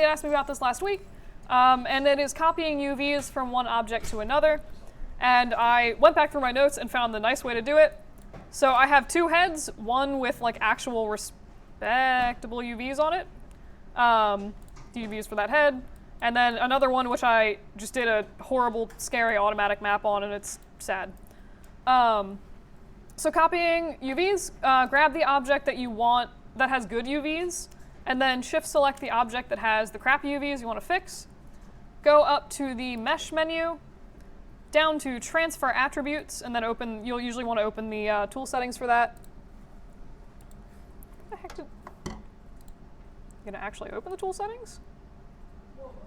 asked me about this last week, and it is copying UVs from one object to another. And I went back through my notes and found the nice way to do it. So I have two heads, one with like actual respectable UVs on it, the UVs for that head, and then another one which I just did a horrible, scary automatic map on, and it's sad. So copying UVs, grab the object that you want that has good UVs, and then shift select the object that has the crappy UVs you want to fix. Go up to the mesh menu, down to transfer attributes, and then you'll usually want to open the tool settings for that. What the heck did, you gonna actually open the tool settings? What was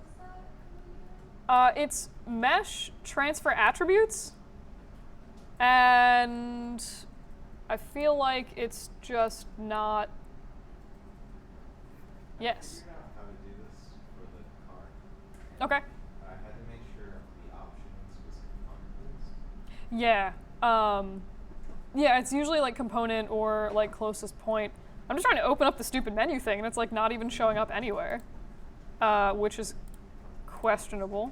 that? It's mesh transfer attributes, and I feel like it's just not. Yes. Figured out how to do this for the car. Okay. I had to make sure the options was component list. Yeah. Yeah, it's usually like component or like closest point. I'm just trying to open up the stupid menu thing, and it's like not even showing up anywhere, which is questionable.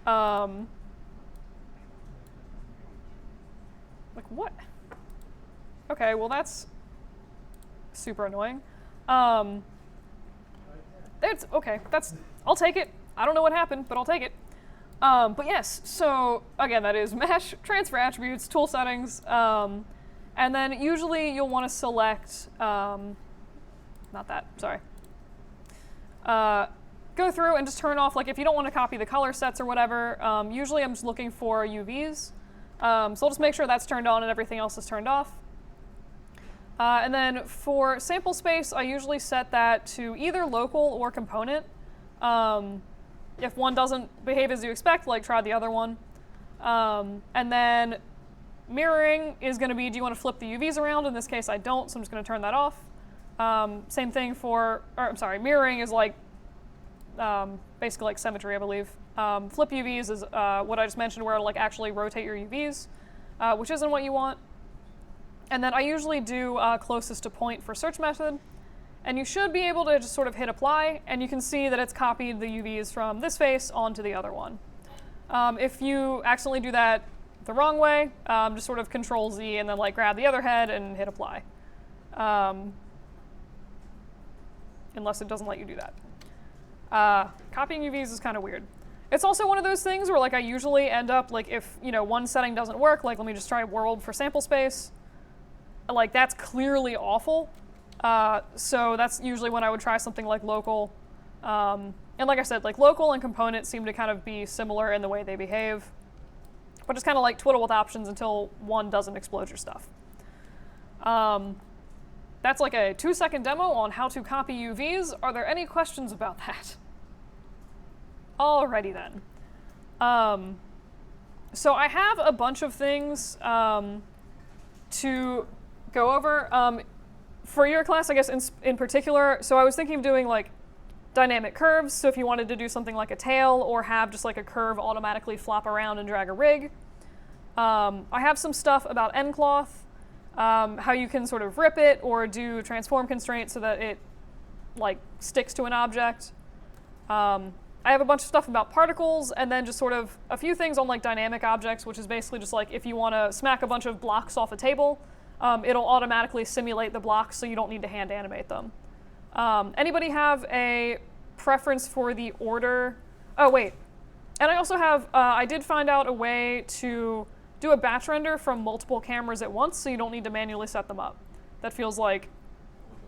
Like what? Okay, well that's super annoying. It's okay. I'll take it. I don't know what happened, but I'll take it. But yes, so again, that is mesh, transfer attributes, tool settings, and then usually you'll want to select, not that, sorry. Go through and just turn off, like if you don't want to copy the color sets or whatever, usually I'm just looking for UVs. So I'll just make sure that's turned on and everything else is turned off. And then for sample space, I usually set that to either local or component. If one doesn't behave as you expect, like try the other one. And then mirroring is going to be, do you want to flip the UVs around? In this case, I don't, so I'm just going to turn that off. Same thing mirroring is like basically like symmetry, I believe. Flip UVs is what I just mentioned, where it'll like actually rotate your UVs, which isn't what you want. And then I usually do closest to point for search method. And you should be able to just sort of hit apply, and you can see that it's copied the UVs from this face onto the other one. If you accidentally do that the wrong way, just sort of Control Z and then like grab the other head and hit apply. Unless it doesn't let you do that. Copying UVs is kind of weird. It's also one of those things where like I usually end up like if one setting doesn't work, like let me just try world for sample space. Like that's clearly awful. So that's usually when I would try something like local. And like I said, like local and component seem to kind of be similar in the way they behave. But just kind of like twiddle with options until one doesn't explode your stuff. That's like a 2-second demo on how to copy UVs. Are there any questions about that? Alrighty then. So I have a bunch of things to go over. For your class, I guess in particular, so I was thinking of doing like dynamic curves, so if you wanted to do something like a tail or have just like a curve automatically flop around and drag a rig. I have some stuff about NCloth, how you can sort of rip it or do transform constraints so that it like sticks to an object. I have a bunch of stuff about particles, and then just sort of a few things on like dynamic objects, which is basically just like if you want to smack a bunch of blocks off a table, it'll automatically simulate the blocks so you don't need to hand animate them. Anybody have a preference for the order? Oh, wait. And I also have, I did find out a way to do a batch render from multiple cameras at once so you don't need to manually set them up. That feels like,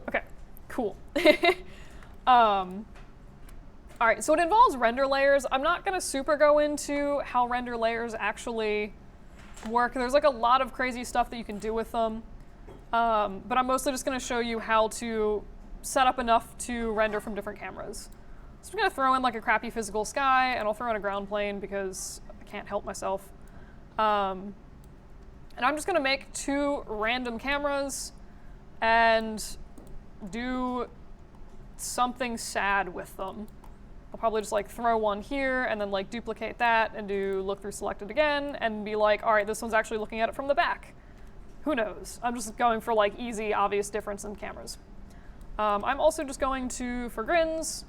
okay, cool. All right, so it involves render layers. I'm not going to super go into how render layers actually work. There's like a lot of crazy stuff that you can do with them, but I'm mostly just going to show you how to set up enough to render from different cameras. So I'm going to throw in like a crappy physical sky, and I'll throw in a ground plane because I can't help myself. And I'm just going to make 2 random cameras and do something sad with them. I'll probably just like throw one here and then like duplicate that and do look through selected again and be like, all right, this one's actually looking at it from the back. Who knows? I'm just going for like easy, obvious difference in cameras. I'm also just going to, for grins,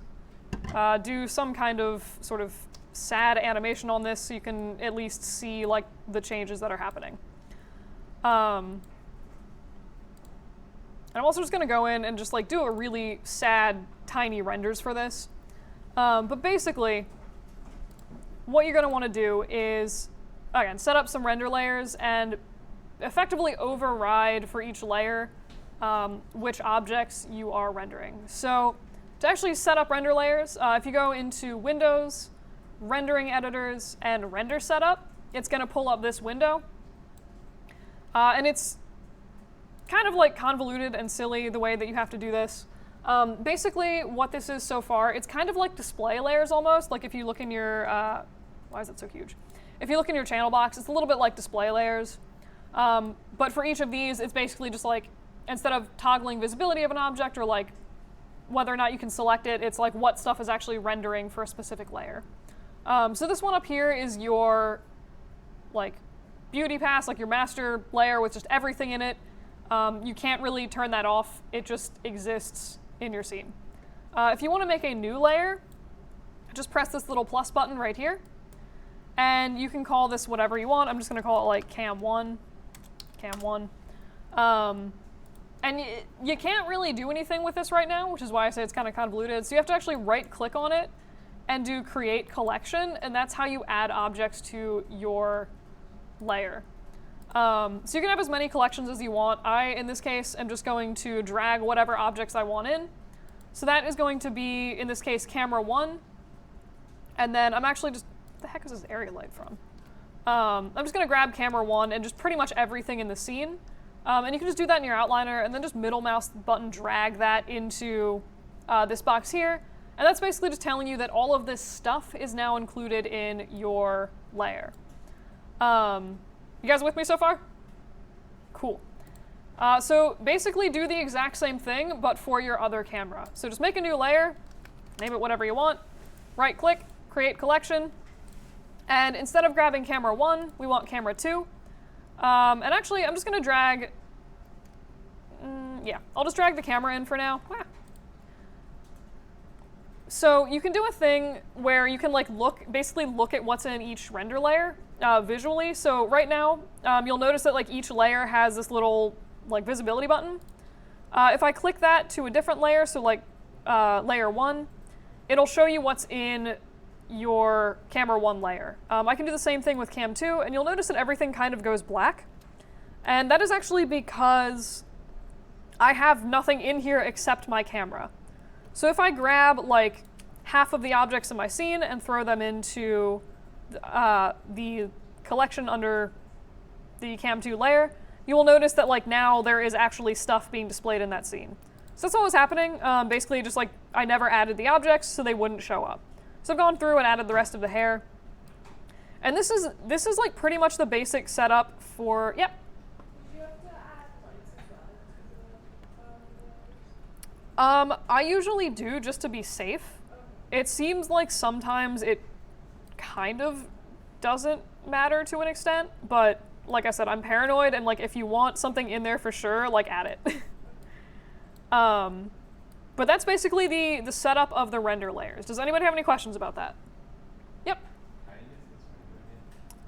do some kind of sort of sad animation on this so you can at least see like the changes that are happening. And I'm also just going to go in and just like do a really sad, tiny renders for this. But basically, what you're going to want to do is, again, set up some render layers and effectively override for each layer which objects you are rendering. So to actually set up render layers, if you go into Windows, Rendering Editors, and Render Setup, it's going to pull up this window. And it's kind of like convoluted and silly the way that you have to do this. Basically, what this is so far, it's kind of like display layers almost. Like if you look in your, why is it so huge? If you look in your channel box, it's a little bit like display layers. But for each of these, it's basically just like, instead of toggling visibility of an object or like whether or not you can select it, it's like what stuff is actually rendering for a specific layer. So this one up here is your like beauty pass, like your master layer with just everything in it. You can't really turn that off. It just exists in your scene. If you want to make a new layer, just press this little plus button right here. And you can call this whatever you want. I'm just going to call it like cam1. And you can't really do anything with this right now, which is why I say it's kind of convoluted. So you have to actually right-click on it and do Create Collection, and that's how you add objects to your layer. So you can have as many collections as you want. I, in this case, am just going to drag whatever objects I want in. So that is going to be, in this case, camera 1. And then I'm actually just, what the heck is this area light from? I'm just going to grab camera 1 and just pretty much everything in the scene. And you can just do that in your outliner and then just middle mouse button drag that into this box here. And that's basically just telling you that all of this stuff is now included in your layer. You guys with me so far? Cool. So basically do the exact same thing, but for your other camera. So just make a new layer, name it whatever you want, right click, create collection, and instead of grabbing camera 1, we want camera 2. And actually, I'm just going to drag, I'll just drag the camera in for now. So you can do a thing where you can like basically look at what's in each render layer visually. So right now, you'll notice that like each layer has this little like visibility button. If I click that to a different layer, so like layer 1, it'll show you what's in your camera 1 layer. I can do the same thing with cam 2, and you'll notice that everything kind of goes black. And that is actually because I have nothing in here except my camera. So if I grab like half of the objects in my scene and throw them into the collection under the cam 2 layer, you will notice that like now there is actually stuff being displayed in that scene. So that's what was happening. Basically just like I never added the objects so they wouldn't show up. So I've gone through and added the rest of the hair. And this is like pretty much the basic setup for, yep. Did you have to add lights as well to the I usually do just to be safe. It seems like sometimes it kind of doesn't matter to an extent, but like I said, I'm paranoid, and like if you want something in there for sure, like add it. But that's basically the setup of the render layers. Does anybody have any questions about that? Yep.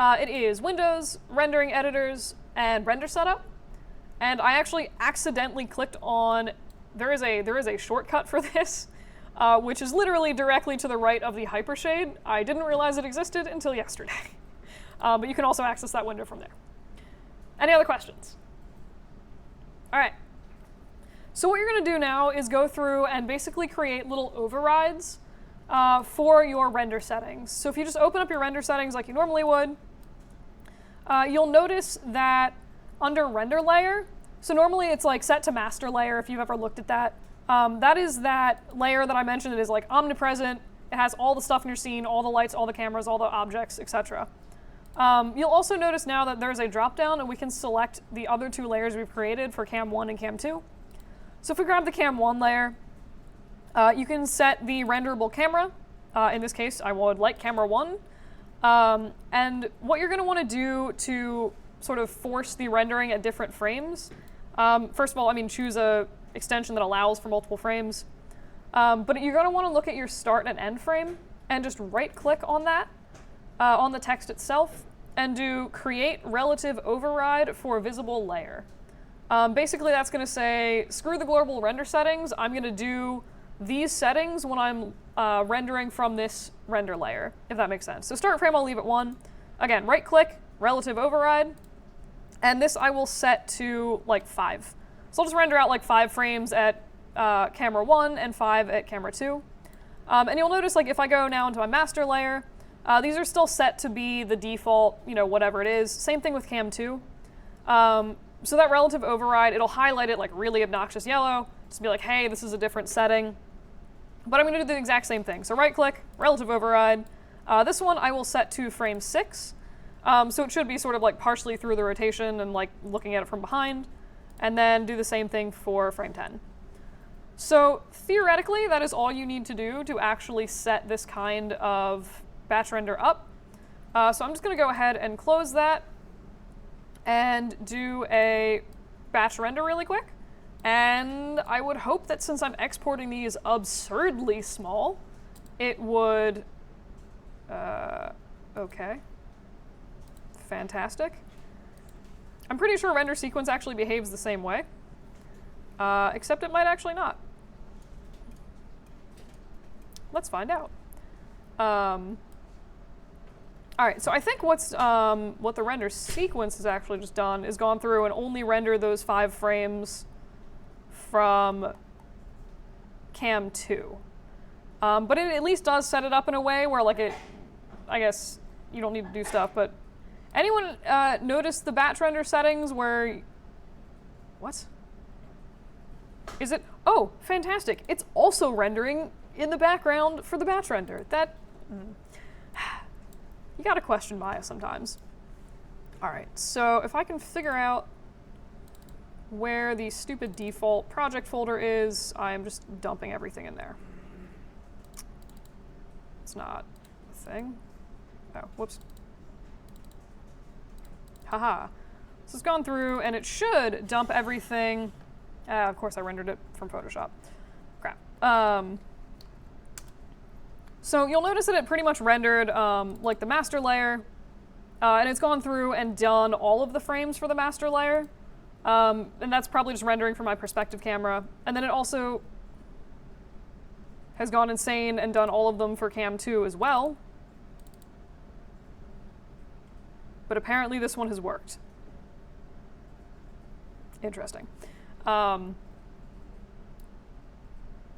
It is Windows, Rendering Editors, and Render Setup. And I actually accidentally clicked on, there is a shortcut for this, which is literally directly to the right of the Hypershade. I didn't realize it existed until yesterday. But you can also access that window from there. Any other questions? All right. So what you're going to do now is go through and basically create little overrides for your render settings. So if you just open up your render settings like you normally would, you'll notice that under render layer, so normally it's like set to master layer if you've ever looked at that. That is that layer that I mentioned that is like omnipresent. It has all the stuff in your scene, all the lights, all the cameras, all the objects, etc. You'll also notice now that there's a drop down and we can select the other 2 layers we've created for cam 1 and cam 2. So if we grab the cam 1 layer, you can set the renderable camera. In this case, I would like camera 1. And what you're going to want to do to sort of force the rendering at different frames, first of all, choose a extension that allows for multiple frames. But you're going to want to look at your start and end frame and just right-click on that, on the text itself, and do Create Relative Override for Visible Layer. Basically, that's going to say, screw the global render settings. I'm going to do these settings when I'm rendering from this render layer, if that makes sense. So start frame, I'll leave it 1. Again, right-click, Relative Override, and this I will set to like 5. So I'll just render out like 5 frames at camera 1 and 5 at camera 2. And you'll notice, like, if I go now into my master layer, these are still set to be the default, whatever it is. Same thing with cam 2. So that relative override, it'll highlight it like really obnoxious yellow, just be like, hey, this is a different setting. But I'm going to do the exact same thing. So right-click, relative override. This one I will set to frame 6. So it should be sort of like partially through the rotation and like looking at it from behind. And then do the same thing for frame 10. So theoretically, that is all you need to do to actually set this kind of batch render up. So I'm just going to go ahead and close that and do a batch render really quick. And I would hope that since I'm exporting these absurdly small, it would... okay. Fantastic. I'm pretty sure render sequence actually behaves the same way, except it might actually not. Let's find out. All right, so I think what the render sequence has actually just done is gone through and only rendered those 5 frames from cam 2. But it at least does set it up in a way where, like, I guess you don't need to do stuff, but anyone notice the batch render settings where, what? Is it, oh, fantastic. It's also rendering in the background for the batch render. That, you gotta question bias sometimes. All right, so if I can figure out where the stupid default project folder is, I am just dumping everything in there. It's not a thing. Oh, whoops. Haha. So it's gone through and it should dump everything. Of course I rendered it from Photoshop. Crap. So you'll notice that it pretty much rendered like the master layer, and it's gone through and done all of the frames for the master layer. And that's probably just rendering from my perspective camera. And then it also has gone insane and done all of them for cam 2 as well. But apparently this one has worked. Interesting.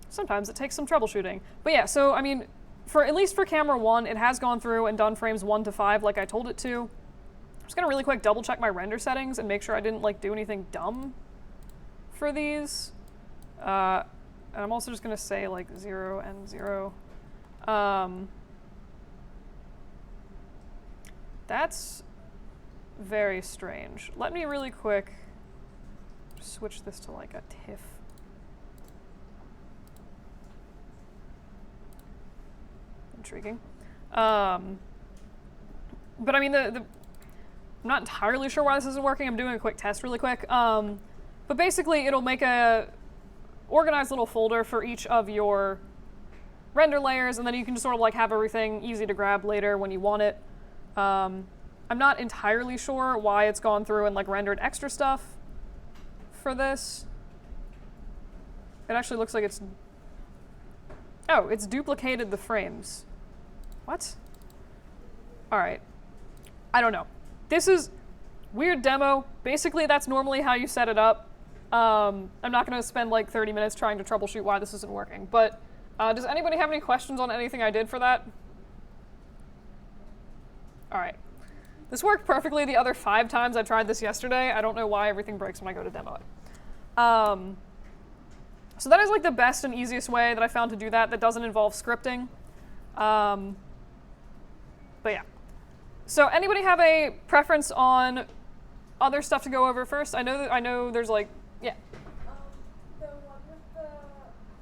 Sometimes it takes some troubleshooting. But yeah, so I mean, at least for camera 1, it has gone through and done frames 1 to 5 like I told it to. I'm just gonna really quick double check my render settings and make sure I didn't like do anything dumb for these. And I'm also just gonna say like 0 and 0. That's very strange. Let me really quick switch this to like a TIFF. Intriguing. But I mean, I'm not entirely sure why this isn't working. I'm doing a quick test really quick. But basically, it'll make a organized little folder for each of your render layers, and then you can just sort of like have everything easy to grab later when you want it. I'm not entirely sure why it's gone through and like rendered extra stuff for this. It actually looks like it's... Oh, it's duplicated the frames. What? All right. I don't know. This is weird demo. Basically, that's normally how you set it up. I'm not going to spend like 30 minutes trying to troubleshoot why this isn't working. But does anybody have any questions on anything I did for that? All right. This worked perfectly the other 5 times I tried this yesterday. I don't know why everything breaks when I go to demo it. So that is like the best and easiest way that I found to do that doesn't involve scripting. But yeah. So anybody have a preference on other stuff to go over first? I know there's like, yeah. The one with the, I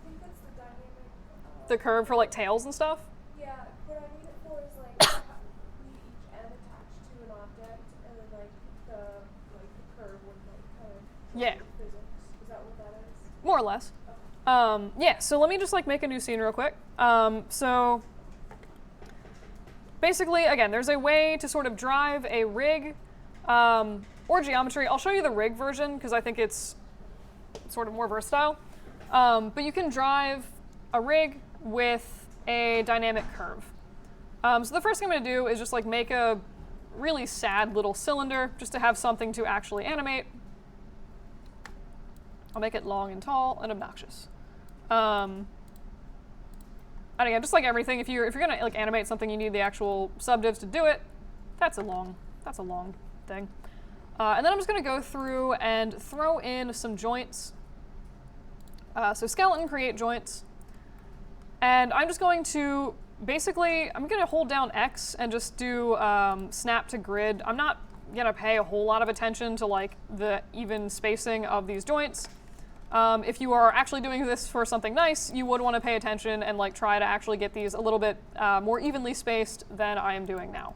think that's the dynamic. The curve for like tails and stuff? Yeah, what I need it for is like each end attached to an object, and then like the curve would like kind of Yeah. physics. Is that what that is? More or less. Okay. Yeah, so let me just like make a new scene real quick. So basically, again, there's a way to sort of drive a rig or geometry. I'll show you the rig version because I think it's sort of more versatile. But you can drive a rig with a dynamic curve. So the first thing I'm going to do is just like make a really sad little cylinder just to have something to actually animate. I'll make it long and tall and obnoxious. And again, just like everything, if you're gonna like animate something, you need the actual subdivs to do it. That's a long thing. And then I'm just gonna go through and throw in some joints. So skeleton, create joints, and I'm just going to basically I'm gonna hold down X and just do snap to grid. I'm not gonna pay a whole lot of attention to like the even spacing of these joints. If you are actually doing this for something nice, you would want to pay attention and like try to actually get these a little bit more evenly spaced than I am doing now.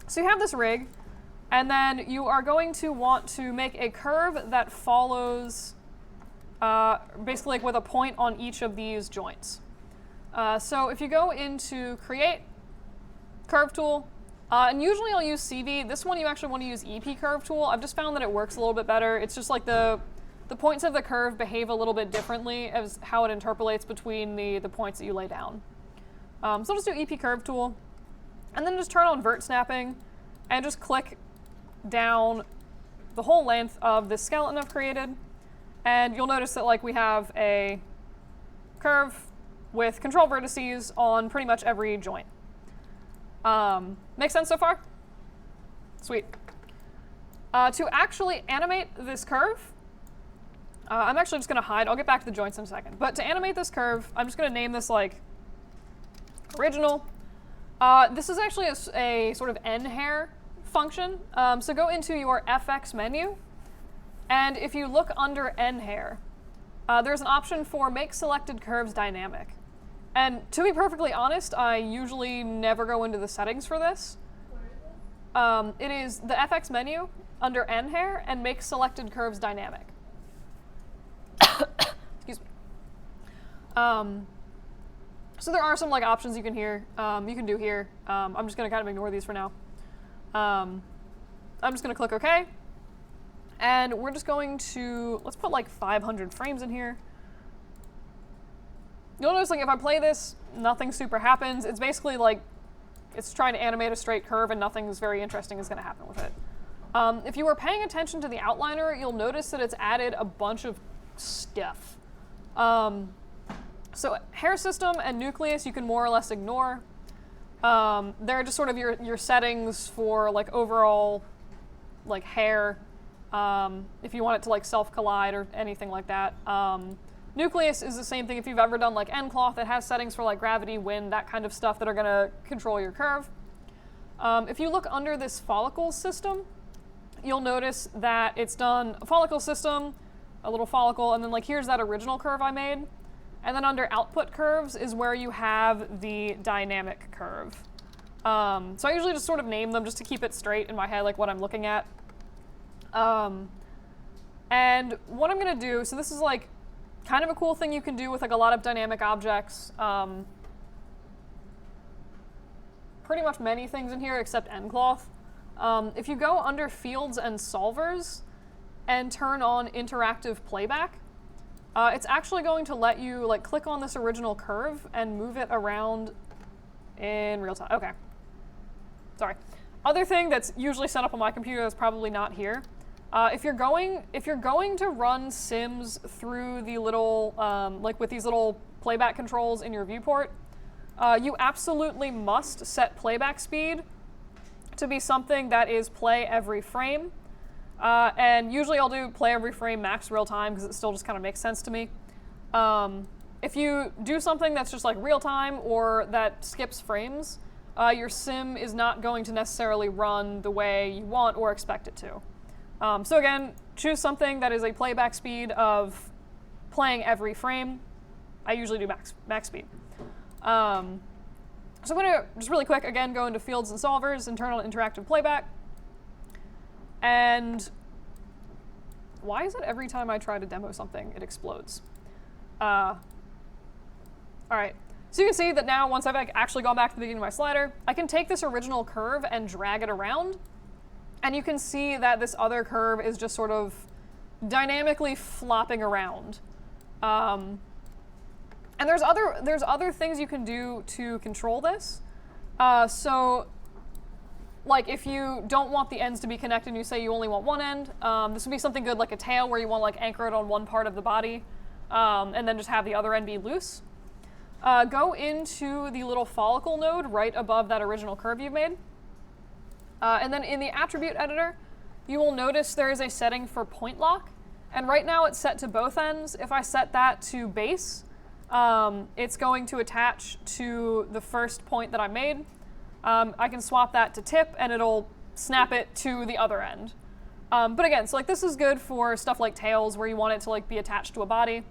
So you have this rig, and then you are going to want to make a curve that follows basically like with a point on each of these joints. So if you go into Create, Curve Tool, and usually I'll use CV. This one you actually want to use EP Curve Tool. I've just found that it works a little bit better. It's just like the points of the curve behave a little bit differently as how it interpolates between the points that you lay down. So I'll just do EP Curve Tool, and then just turn on Vert Snapping, and just click down the whole length of this skeleton I've created, and you'll notice that like we have a curve with control vertices on pretty much every joint. Make sense so far? Sweet. To actually animate this curve, I'm actually just going to hide. I'll get back to the joints in a second. But to animate this curve, I'm just going to name this like original. This is actually a sort of n-hair function. So go into your FX menu, and if you look under n-hair, there's an option for make selected curves dynamic. And to be perfectly honest, I usually never go into the settings for this. It is the FX menu under n-hair and make selected curves dynamic. Excuse me. So there are some like options you can do here. I'm just gonna kind of ignore these for now. I'm just gonna click OK, and we're just going to let's put like 500 frames in here. You'll notice like if I play this, nothing super happens. It's basically like it's trying to animate a straight curve and nothing very interesting is going to happen with it. If you were paying attention to the outliner, you'll notice that it's added a bunch of stuff. So hair system and nucleus you can more or less ignore. They're just sort of your settings for like overall like hair, if you want it to like self-collide or anything like that. Nucleus is the same thing if you've ever done like N-cloth. It has settings for like gravity, wind, that kind of stuff that are going to control your curve. If you look under this follicle system, you'll notice that it's done a follicle system, a little follicle, and then like here's that original curve I made. And then under output curves is where you have the dynamic curve. So I usually just sort of name them just to keep it straight in my head, like what I'm looking at. And what I'm going to do, so this is like kind of a cool thing you can do with like a lot of dynamic objects. Pretty much many things in here except N-cloth. If you go under fields and solvers and turn on interactive playback, it's actually going to let you like click on this original curve and move it around in real time. Okay. Sorry. Other thing that's usually set up on my computer that's probably not here. If you're going to run Sims through the little like with these little playback controls in your viewport, you absolutely must set playback speed to be something that is play every frame. And usually I'll do play every frame max real time because it still just kind of makes sense to me. If you do something that's just like real time or that skips frames, your sim is not going to necessarily run the way you want or expect it to. So again, choose something that is a playback speed of playing every frame. I usually do max speed. So I'm going to just really quick, again, go into fields and solvers and turn on interactive playback. And Why is it every time I try to demo something, it explodes? All right. So you can see that now, once I've like, actually gone back to the beginning of my slider, I can take this original curve and drag it around. And you can see that this other curve is just sort of dynamically flopping around. And there's other things you can do to control this. So like if you don't want the ends to be connected and you say you only want one end, this would be something good like a tail where you want to like anchor it on one part of the body and then just have the other end be loose. Go into the little follicle node right above that original curve you've made. And then in the attribute editor, you will notice there is a setting for point lock. And right now it's set to both ends. If I set that to base, it's going to attach to the first point that I made. I can swap that to tip and it'll snap it to the other end. But again, so like this is good for stuff like tails where you want it to like be attached to a body.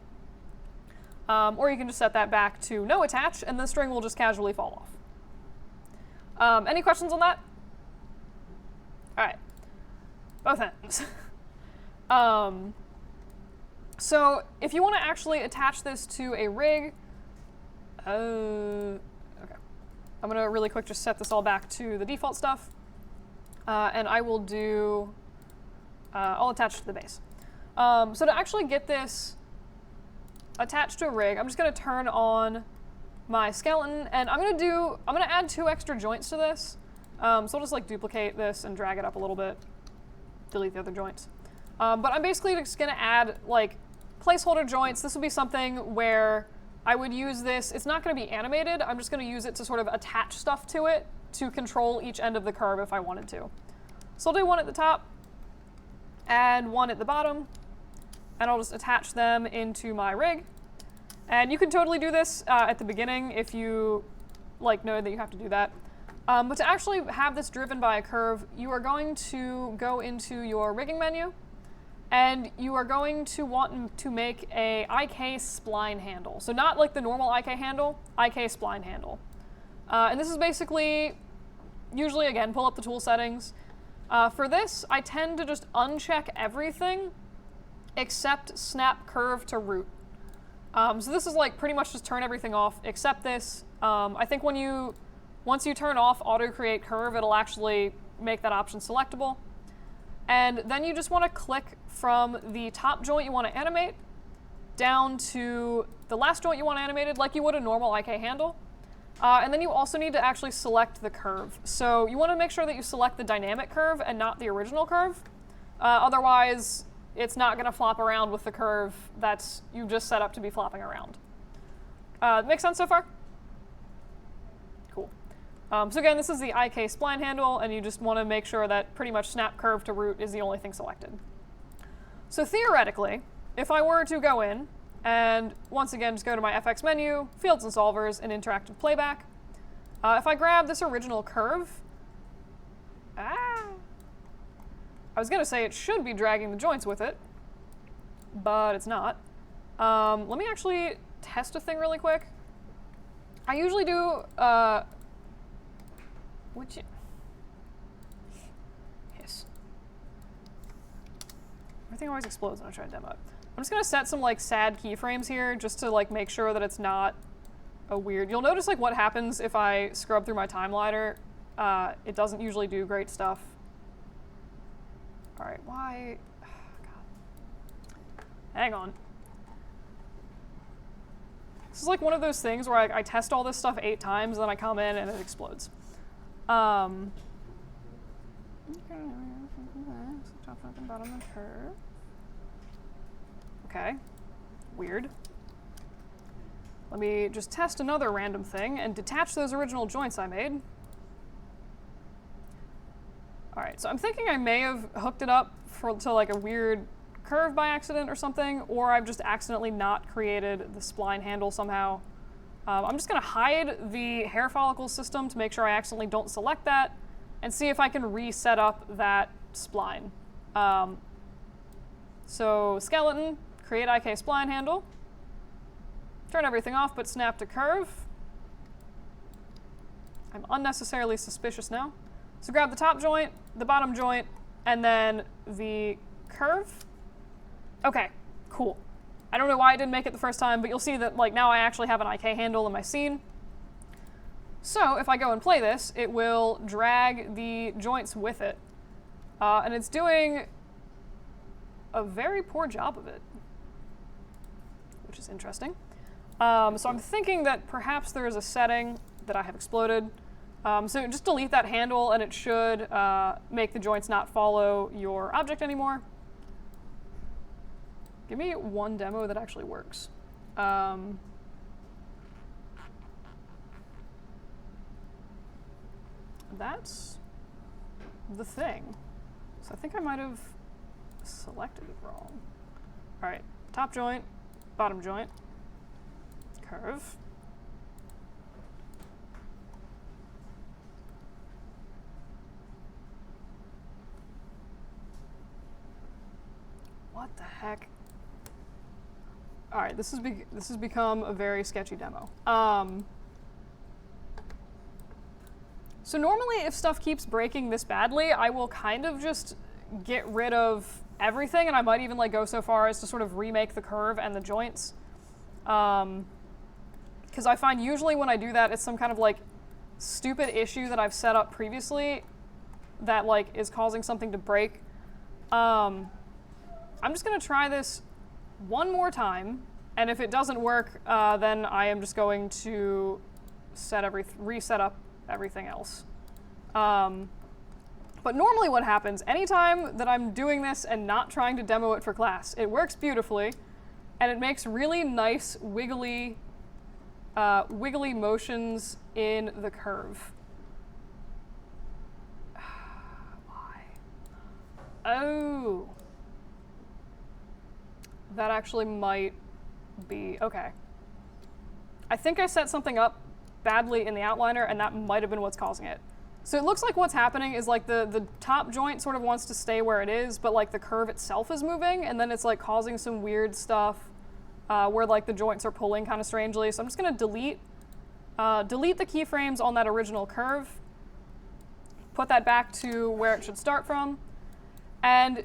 Or you can just set that back to no attach and the string will just casually fall off. Any questions on that? All right, both ends. So if you want to actually attach this to a rig, okay. I'm gonna really quick just set this all back to the default stuff. And I will do, I'll attach to the base. So to actually get this attached to a rig, I'm just gonna turn on my skeleton and I'm gonna add 2 extra joints to this. So I'll just like duplicate this and drag it up a little bit, delete the other joints. But I'm basically just gonna add like placeholder joints. This will be something where I would use this. It's not gonna be animated. I'm just gonna use it to sort of attach stuff to it to control each end of the curve if I wanted to. So I'll do one at the top and one at the bottom, and I'll just attach them into my rig. And you can totally do this at the beginning if you like know that you have to do that. But to actually have this driven by a curve, you are going to go into your rigging menu, and you are going to want to make a IK spline handle. So not like the normal IK handle, IK spline handle. And this is basically, usually again, pull up the tool settings. For this, I tend to just uncheck everything except snap curve to root. So this is like pretty much just turn everything off except this. I think once you turn off auto create curve, it'll actually make that option selectable. And then you just want to click from the top joint you want to animate down to the last joint you want animated like you would a normal IK handle. And then you also need to actually select the curve. So you want to make sure that you select the dynamic curve and not the original curve. Otherwise, it's not going to flop around with the curve that's you just set up to be flopping around. Make sense so far? Cool. So again, this is the IK spline handle, and you just want to make sure that pretty much snap curve to root is the only thing selected. So theoretically, if I were to go in and once again just go to my FX menu, fields and solvers, and interactive playback, if I grab this original curve, I was going to say it should be dragging the joints with it, but it's not. Let me actually test a thing really quick. I usually do, yes. Everything always explodes when I try to demo it. I'm just gonna set some like sad keyframes here just to like make sure that it's not a weird. You'll notice like what happens if I scrub through my timeliner. It doesn't usually do great stuff. All right, why? Oh, God. Hang on. This is like one of those things where I test all this stuff 8 times, and then I come in and it explodes. Okay, weird. Let me just test another random thing and detach those original joints I made. All right, so I'm thinking I may have hooked it up to like a weird curve by accident or something, or I've just accidentally not created the spline handle somehow. I'm just gonna hide the hair follicle system to make sure I accidentally don't select that and see if I can reset up that spline. So skeleton, create IK spline handle, turn everything off but snap to curve. I'm unnecessarily suspicious now. So grab the top joint, the bottom joint, and then the curve. Okay, cool. I don't know why I didn't make it the first time, but you'll see that like now I actually have an IK handle in my scene. So if I go and play this, it will drag the joints with it. And it's doing a very poor job of it, which is interesting. So I'm thinking that perhaps there is a setting that I have exploded. So just delete that handle and it should make the joints not follow your object anymore. Give me one demo that actually works. That's the thing. So I think I might have selected it wrong. All right, top joint, bottom joint, curve. What the heck? All right, this has become a very sketchy demo. So normally if stuff keeps breaking this badly, I will kind of just get rid of everything, and I might even like go so far as to sort of remake the curve and the joints. Because I find usually when I do that, it's some kind of like stupid issue that I've set up previously that like is causing something to break. I'm just gonna try this one more time, and if it doesn't work, then I am just going to reset up everything else. But normally what happens, anytime that I'm doing this and not trying to demo it for class, it works beautifully, and it makes really nice wiggly motions in the curve. Why? Oh. That actually might be, okay. I think I set something up badly in the outliner, and that might have been what's causing it. So it looks like what's happening is like the top joint sort of wants to stay where it is, but like the curve itself is moving, and then it's like causing some weird stuff where like the joints are pulling kind of strangely. So I'm just gonna delete the keyframes on that original curve, put that back to where it should start from, and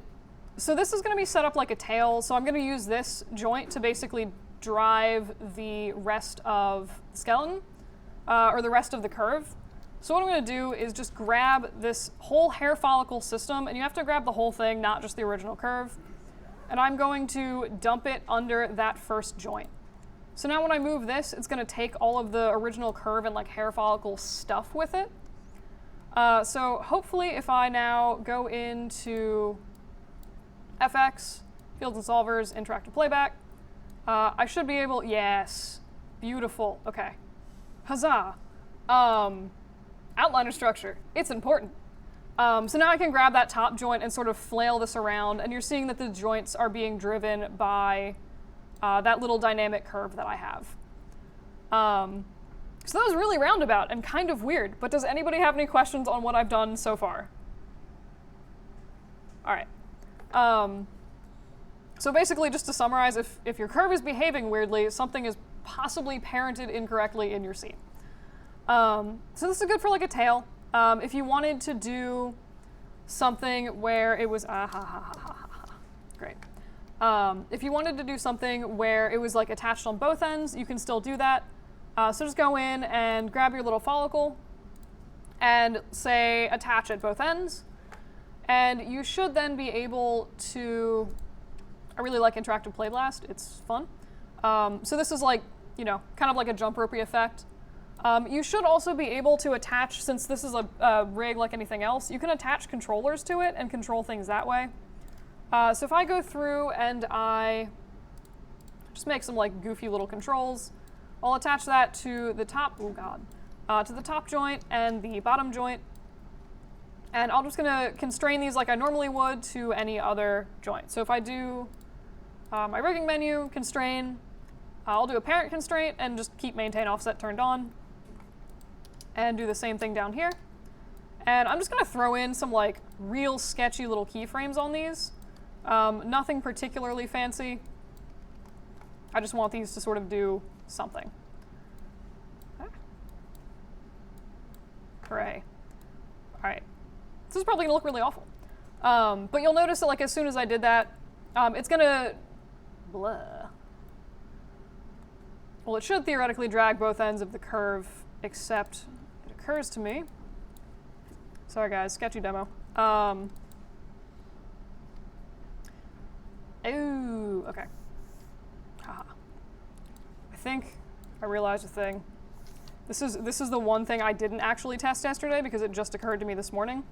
so this is gonna be set up like a tail, so I'm gonna use this joint to basically drive the rest of the skeleton, or the rest of the curve. So what I'm gonna do is just grab this whole hair follicle system, and you have to grab the whole thing, not just the original curve, and I'm going to dump it under that first joint. So now when I move this, it's gonna take all of the original curve and like hair follicle stuff with it. So hopefully if I now go into FX, Fields and Solvers, Interactive Playback, I should be able, yes, beautiful, okay. Huzzah. Outliner structure, it's important. So now I can grab that top joint and sort of flail this around, and you're seeing that the joints are being driven by that little dynamic curve that I have. So that was really roundabout and kind of weird, but does anybody have any questions on what I've done so far? All right. So basically, just to summarize, if your curve is behaving weirdly, something is possibly parented incorrectly in your scene. So this is good for like a tail. If you wanted to do something where it was great. If you wanted to do something where it was like attached on both ends, you can still do that. So just go in and grab your little follicle and say attach at both ends. And you should then be able to, I really like Interactive Play Blast, it's fun. So this is like, you know, kind of like a jump ropey effect. You should also be able to attach, since this is a rig like anything else, you can attach controllers to it and control things that way. So if I go through and I just make some like goofy little controls, I'll attach that to the top, to the top joint and the bottom joint. And I'm just gonna constrain these like I normally would to any other joint. So if I do my rigging menu, constrain, I'll do a parent constraint and just keep maintain offset turned on. And do the same thing down here. And I'm just gonna throw in some like real sketchy little keyframes on these. Nothing particularly fancy. I just want these to sort of do something. Okay. Hooray. All right. This is probably gonna look really awful. But you'll notice that like as soon as I did that, it's gonna Blah. Well, it should theoretically drag both ends of the curve, except it occurs to me. Sorry guys, sketchy demo. Oh, okay. Haha. I think I realized a thing. This is the one thing I didn't actually test yesterday because it just occurred to me this morning.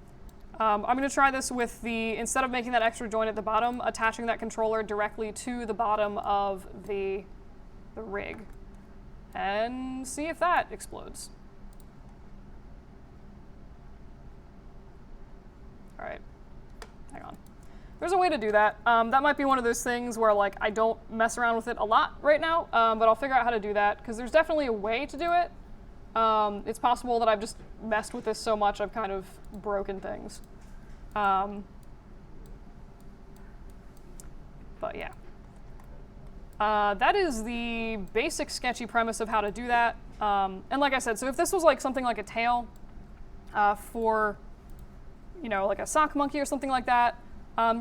I'm going to try this with instead of making that extra joint at the bottom, attaching that controller directly to the bottom of the rig and see if that explodes. All right, hang on. There's a way to do that. That might be one of those things where like I don't mess around with it a lot right now, but I'll figure out how to do that because there's definitely a way to do it. It's possible that I've just messed with this so much I've kind of broken things. But yeah. That is the basic sketchy premise of how to do that. And like I said, so if this was like something like a tail for, you know, like a sock monkey or something like that,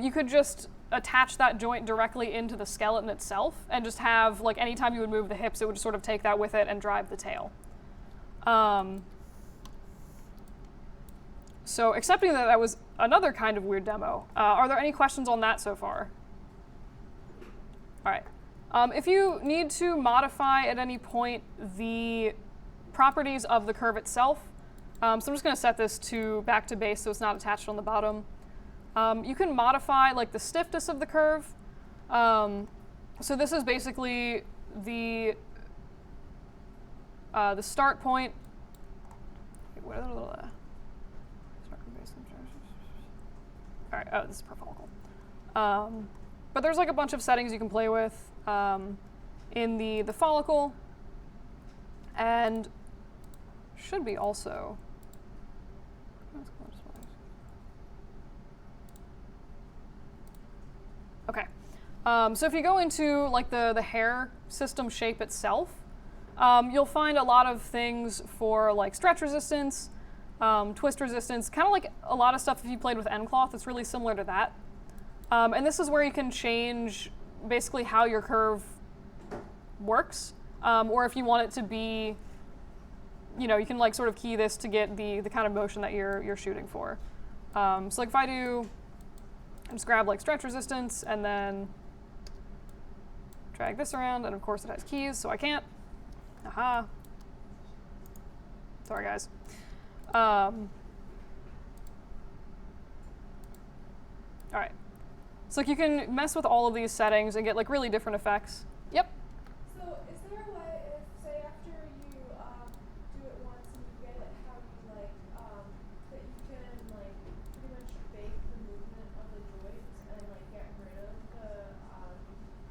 you could just attach that joint directly into the skeleton itself and just have, like, anytime you would move the hips, it would just sort of take that with it and drive the tail. So accepting that that was another kind of weird demo, are there any questions on that so far? All right. If you need to modify at any point the properties of the curve itself, so I'm just going to set this to back to base so it's not attached on the bottom. You can modify like the stiffness of the curve. So this is basically the start point. All right. Oh, this is per follicle. But there's like a bunch of settings you can play with in the follicle, and should be also. Okay. So if you go into like the hair system shape itself, you'll find a lot of things for like stretch resistance, twist resistance, kind of like a lot of stuff if you played with N-cloth, it's really similar to that. And this is where you can change basically how your curve works, or if you want it to be, you know, you can like sort of key this to get the kind of motion that you're shooting for. So like if I just grab like stretch resistance and then drag this around, and of course it has keys, so I can't. Aha. Sorry, guys. All right. So like you can mess with all of these settings and get like really different effects. Yep. So is there a way, if say after you do it once and you get it how you like, that you can like pretty much bake the movement of the joints and like get rid of the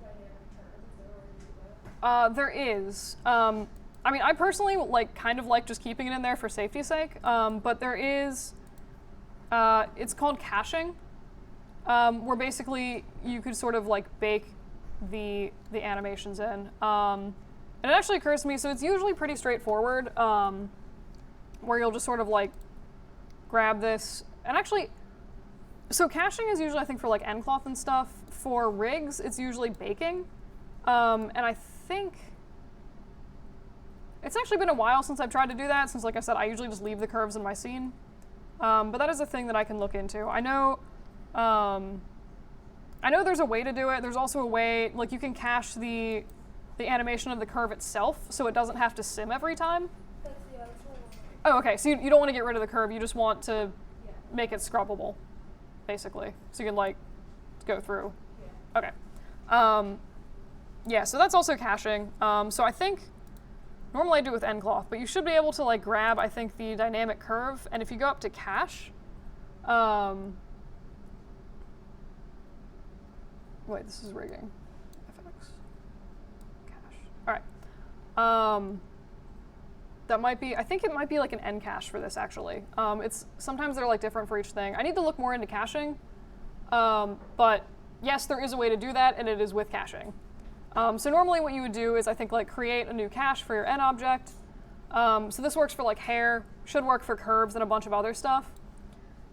dynamic terms? Is there a way to do that? There is. I mean, I personally like kind of like just keeping it in there for safety's sake, but there is, it's called caching, where basically you could sort of like bake the animations in. And it actually occurs to me, so it's usually pretty straightforward, where you'll just sort of like grab this, and actually, so caching is usually I think for like N-cloth and stuff. For rigs, it's usually baking, and I think, it's actually been a while since I've tried to do that, since like I said, I usually just leave the curves in my scene. But that is a thing that I can look into. I know there's a way to do it. There's also a way, like you can cache the animation of the curve itself so it doesn't have to sim every time. That's what I want. Oh, okay, so you don't want to get rid of the curve, you just want to make it scrubbable, basically. So you can like go through. Yeah. Okay. Yeah, so that's also caching. So I think, normally I do it with N-cloth, but you should be able to like grab, I think, the dynamic curve, and if you go up to cache, wait, this is rigging. FX. Cache. All right. That might be, I think it might be like an N cache for this actually. Sometimes they're like different for each thing. I need to look more into caching, but yes, there is a way to do that, and it is with caching. So normally what you would do is I think like create a new cache for your N object. So this works for like hair, should work for curves and a bunch of other stuff.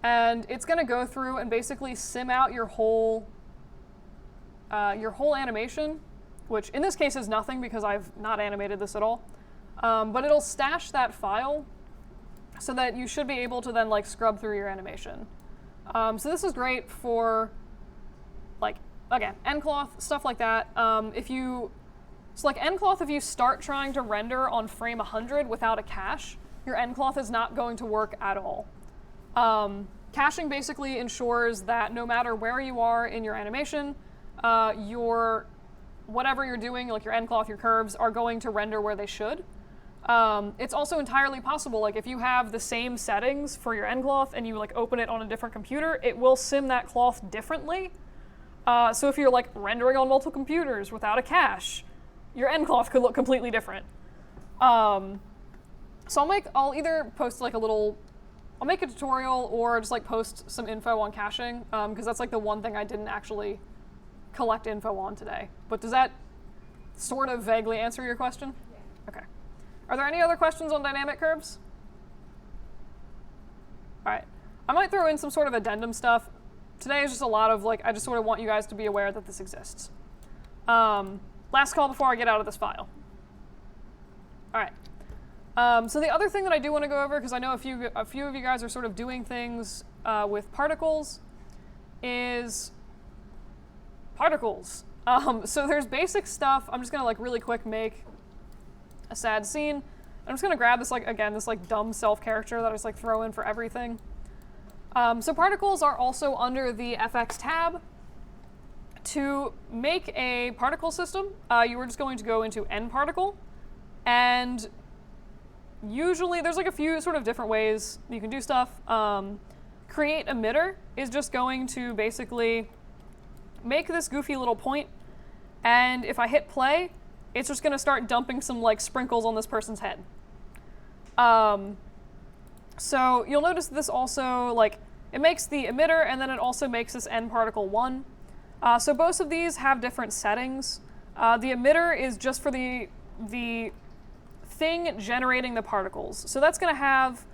And it's gonna go through and basically sim out your whole your whole animation, which in this case is nothing because I've not animated this at all, but it'll stash that file so that you should be able to then like scrub through your animation. So this is great for like, again, endcloth, stuff like that. So like endcloth, if you start trying to render on frame 100 without a cache, your endcloth is not going to work at all. Caching basically ensures that no matter where you are in your animation, whatever you're doing, like your endcloth, your curves, are going to render where they should. It's also entirely possible, like if you have the same settings for your endcloth and you like open it on a different computer, it will sim that cloth differently. So if you're like rendering on multiple computers without a cache, your endcloth could look completely different. So I'll either post like I'll make a tutorial or just like post some info on caching, because that's like the one thing I didn't actually collect info on today. But does that sort of vaguely answer your question? Yeah. Okay. Are there any other questions on dynamic curves? All right. I might throw in some sort of addendum stuff. Today is just a lot of like, I just sort of want you guys to be aware that this exists. Last call before I get out of this file. All right. So the other thing that I do want to go over, because I know a few of you guys are sort of doing things with particles, is particles. So there's basic stuff. I'm just gonna like really quick make a sad scene. I'm just gonna grab this this dumb self character that I just like throw in for everything. So particles are also under the FX tab. To make a particle system, you are just going to go into nParticle, and usually there's like a few sort of different ways you can do stuff. Create emitter is just going to basically make this goofy little point, and if I hit play, it's just going to start dumping some like sprinkles on this person's head. So you'll notice this also like it makes the emitter, and then it also makes this nParticle1. So both of these have different settings. The emitter is just for the thing generating the particles. So that's going to have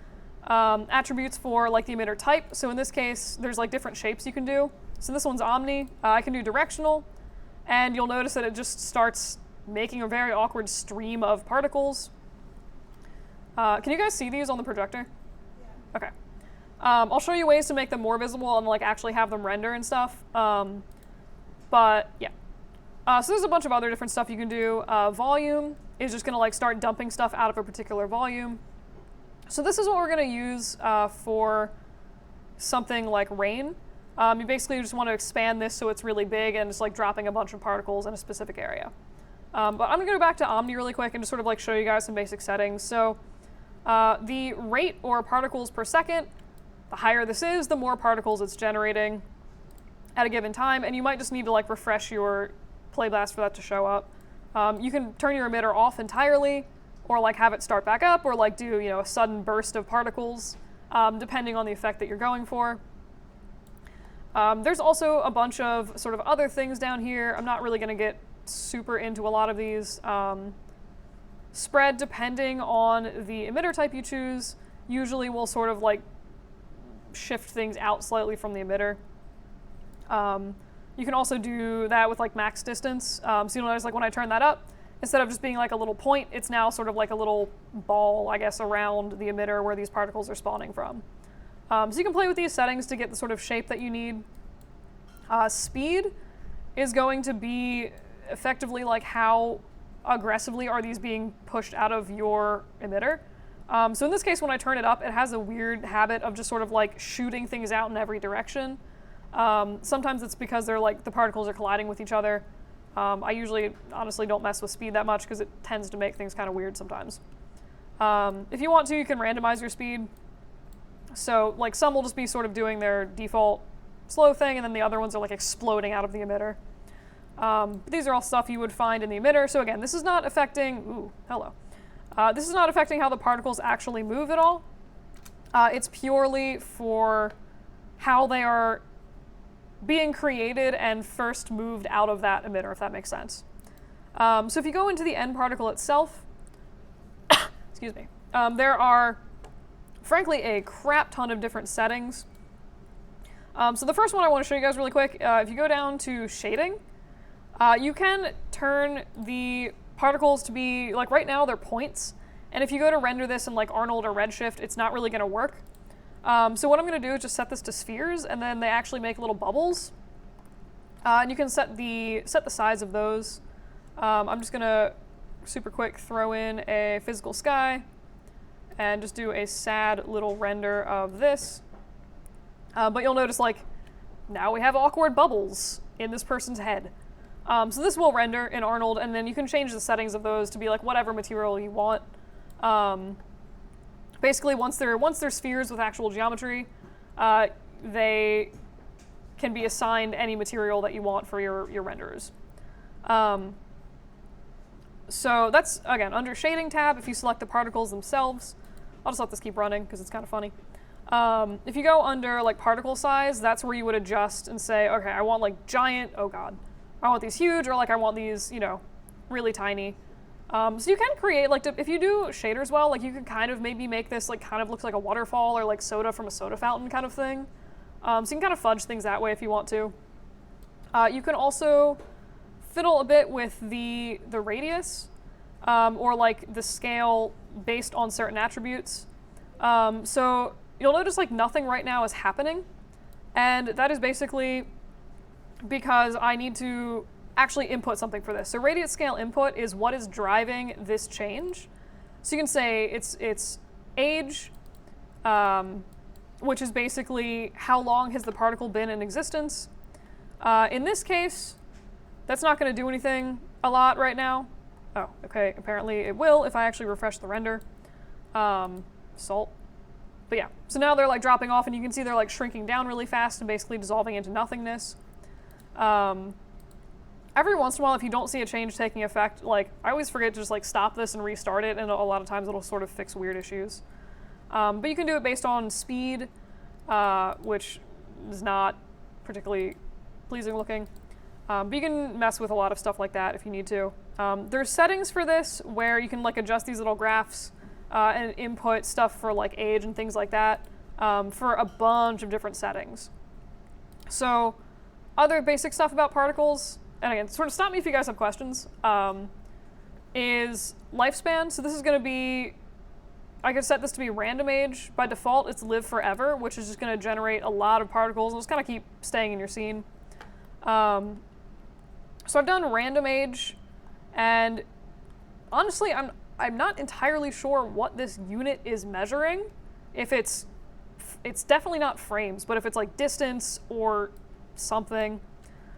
attributes for like the emitter type. So in this case, there's like different shapes you can do. So this one's omni. I can do directional, and you'll notice that it just starts making a very awkward stream of particles. Can you guys see these on the projector? Yeah. Okay. I'll show you ways to make them more visible and like actually have them render and stuff. But yeah. So there's a bunch of other different stuff you can do. Volume is just gonna like start dumping stuff out of a particular volume. So this is what we're gonna use for something like rain. You basically just want to expand this so it's really big and it's like dropping a bunch of particles in a specific area. But I'm gonna go back to Omni really quick and just sort of like show you guys some basic settings. So the rate or particles per second, the higher this is, the more particles it's generating at a given time, and you might just need to like refresh your Playblast for that to show up. You can turn your emitter off entirely, or like have it start back up, or like do a sudden burst of particles, depending on the effect that you're going for. There's also a bunch of sort of other things down here. I'm not really going to get super into a lot of these. Spread, depending on the emitter type you choose, usually will sort of like shift things out slightly from the emitter. You can also do that with like max distance. So you'll notice like when I turn that up, instead of just being like a little point, it's now sort of like a little ball, I guess, around the emitter where these particles are spawning from. So you can play with these settings to get the sort of shape that you need. Speed is going to be effectively like how aggressively are these being pushed out of your emitter. So in this case, when I turn it up, it has a weird habit of just sort of like shooting things out in every direction. Sometimes it's because they're like the particles are colliding with each other. I usually honestly don't mess with speed that much because it tends to make things kind of weird sometimes. If you want to, you can randomize your speed. So like some will just be sort of doing their default slow thing, and then the other ones are like exploding out of the emitter. But these are all stuff you would find in the emitter. So again, this is not affecting, this is not affecting how the particles actually move at all. It's purely for how they are being created and first moved out of that emitter, if that makes sense. So if you go into the nParticle itself, excuse me, there are, frankly, a crap ton of different settings. So the first one I want to show you guys really quick, if you go down to shading, You can turn the particles to be, like right now they're points, and if you go to render this in like Arnold or Redshift, it's not really going to work. So what I'm going to do is just set this to spheres, and then they actually make little bubbles. And you can set the size of those. I'm just going to super quick throw in a physical sky and just do a sad little render of this. But you'll notice like now we have awkward bubbles in this person's head. So this will render in Arnold, and then you can change the settings of those to be like whatever material you want. Basically, once they're spheres with actual geometry, they can be assigned any material that you want for your renders. So that's, again, under Shading tab, if you select the particles themselves. I'll just let this keep running because it's kind of funny. If you go under like particle size, that's where you would adjust and say, okay, I want like giant, oh god, I want these huge, or like I want these, really tiny. So you can create, like, if you do shaders well, like you can kind of maybe make this like kind of looks like a waterfall or like soda from a soda fountain kind of thing. So you can kind of fudge things that way if you want to. You can also fiddle a bit with the radius or like the scale based on certain attributes. So you'll notice like nothing right now is happening, and that is basically because I need to actually input something for this. So radius scale input is what is driving this change. So you can say it's age, which is basically how long has the particle been in existence. In this case, that's not going to do anything a lot right now. Oh, okay, apparently it will if I actually refresh the render. Salt. But yeah, so now they're like dropping off, and you can see they're like shrinking down really fast and basically dissolving into nothingness. Every once in a while, if you don't see a change taking effect, like I always forget to just like stop this and restart it, and a lot of times it'll sort of fix weird issues. But you can do it based on speed, which is not particularly pleasing looking. But you can mess with a lot of stuff like that if you need to. There's settings for this where you can like adjust these little graphs and input stuff for like age and things like that for a bunch of different settings. So other basic stuff about particles, and again, sort of stop me if you guys have questions, is lifespan. So this is going to be, I could set this to be random age. By default, it's live forever, which is just going to generate a lot of particles and just kind of keep staying in your scene. So I've done random age, and honestly, I'm not entirely sure what this unit is measuring. If it's definitely not frames, but if it's like distance or something.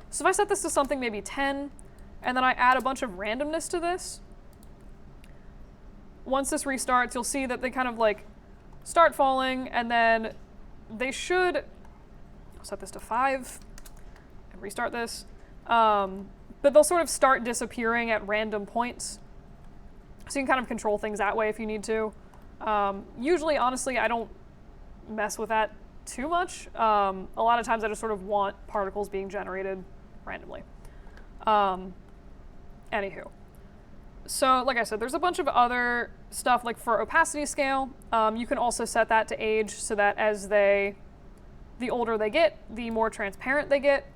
So if I set this to something maybe 10, and then I add a bunch of randomness to this, once this restarts, you'll see that they kind of like start falling, and then they should, I'll set this to 5 and restart this, but they'll sort of start disappearing at random points. So you can kind of control things that way if you need to. Usually, honestly, I don't mess with that too much. A lot of times I just sort of want particles being generated randomly. Anywho. So like I said, there's a bunch of other stuff like for opacity scale. You can also set that to age so that as the older they get, the more transparent they get.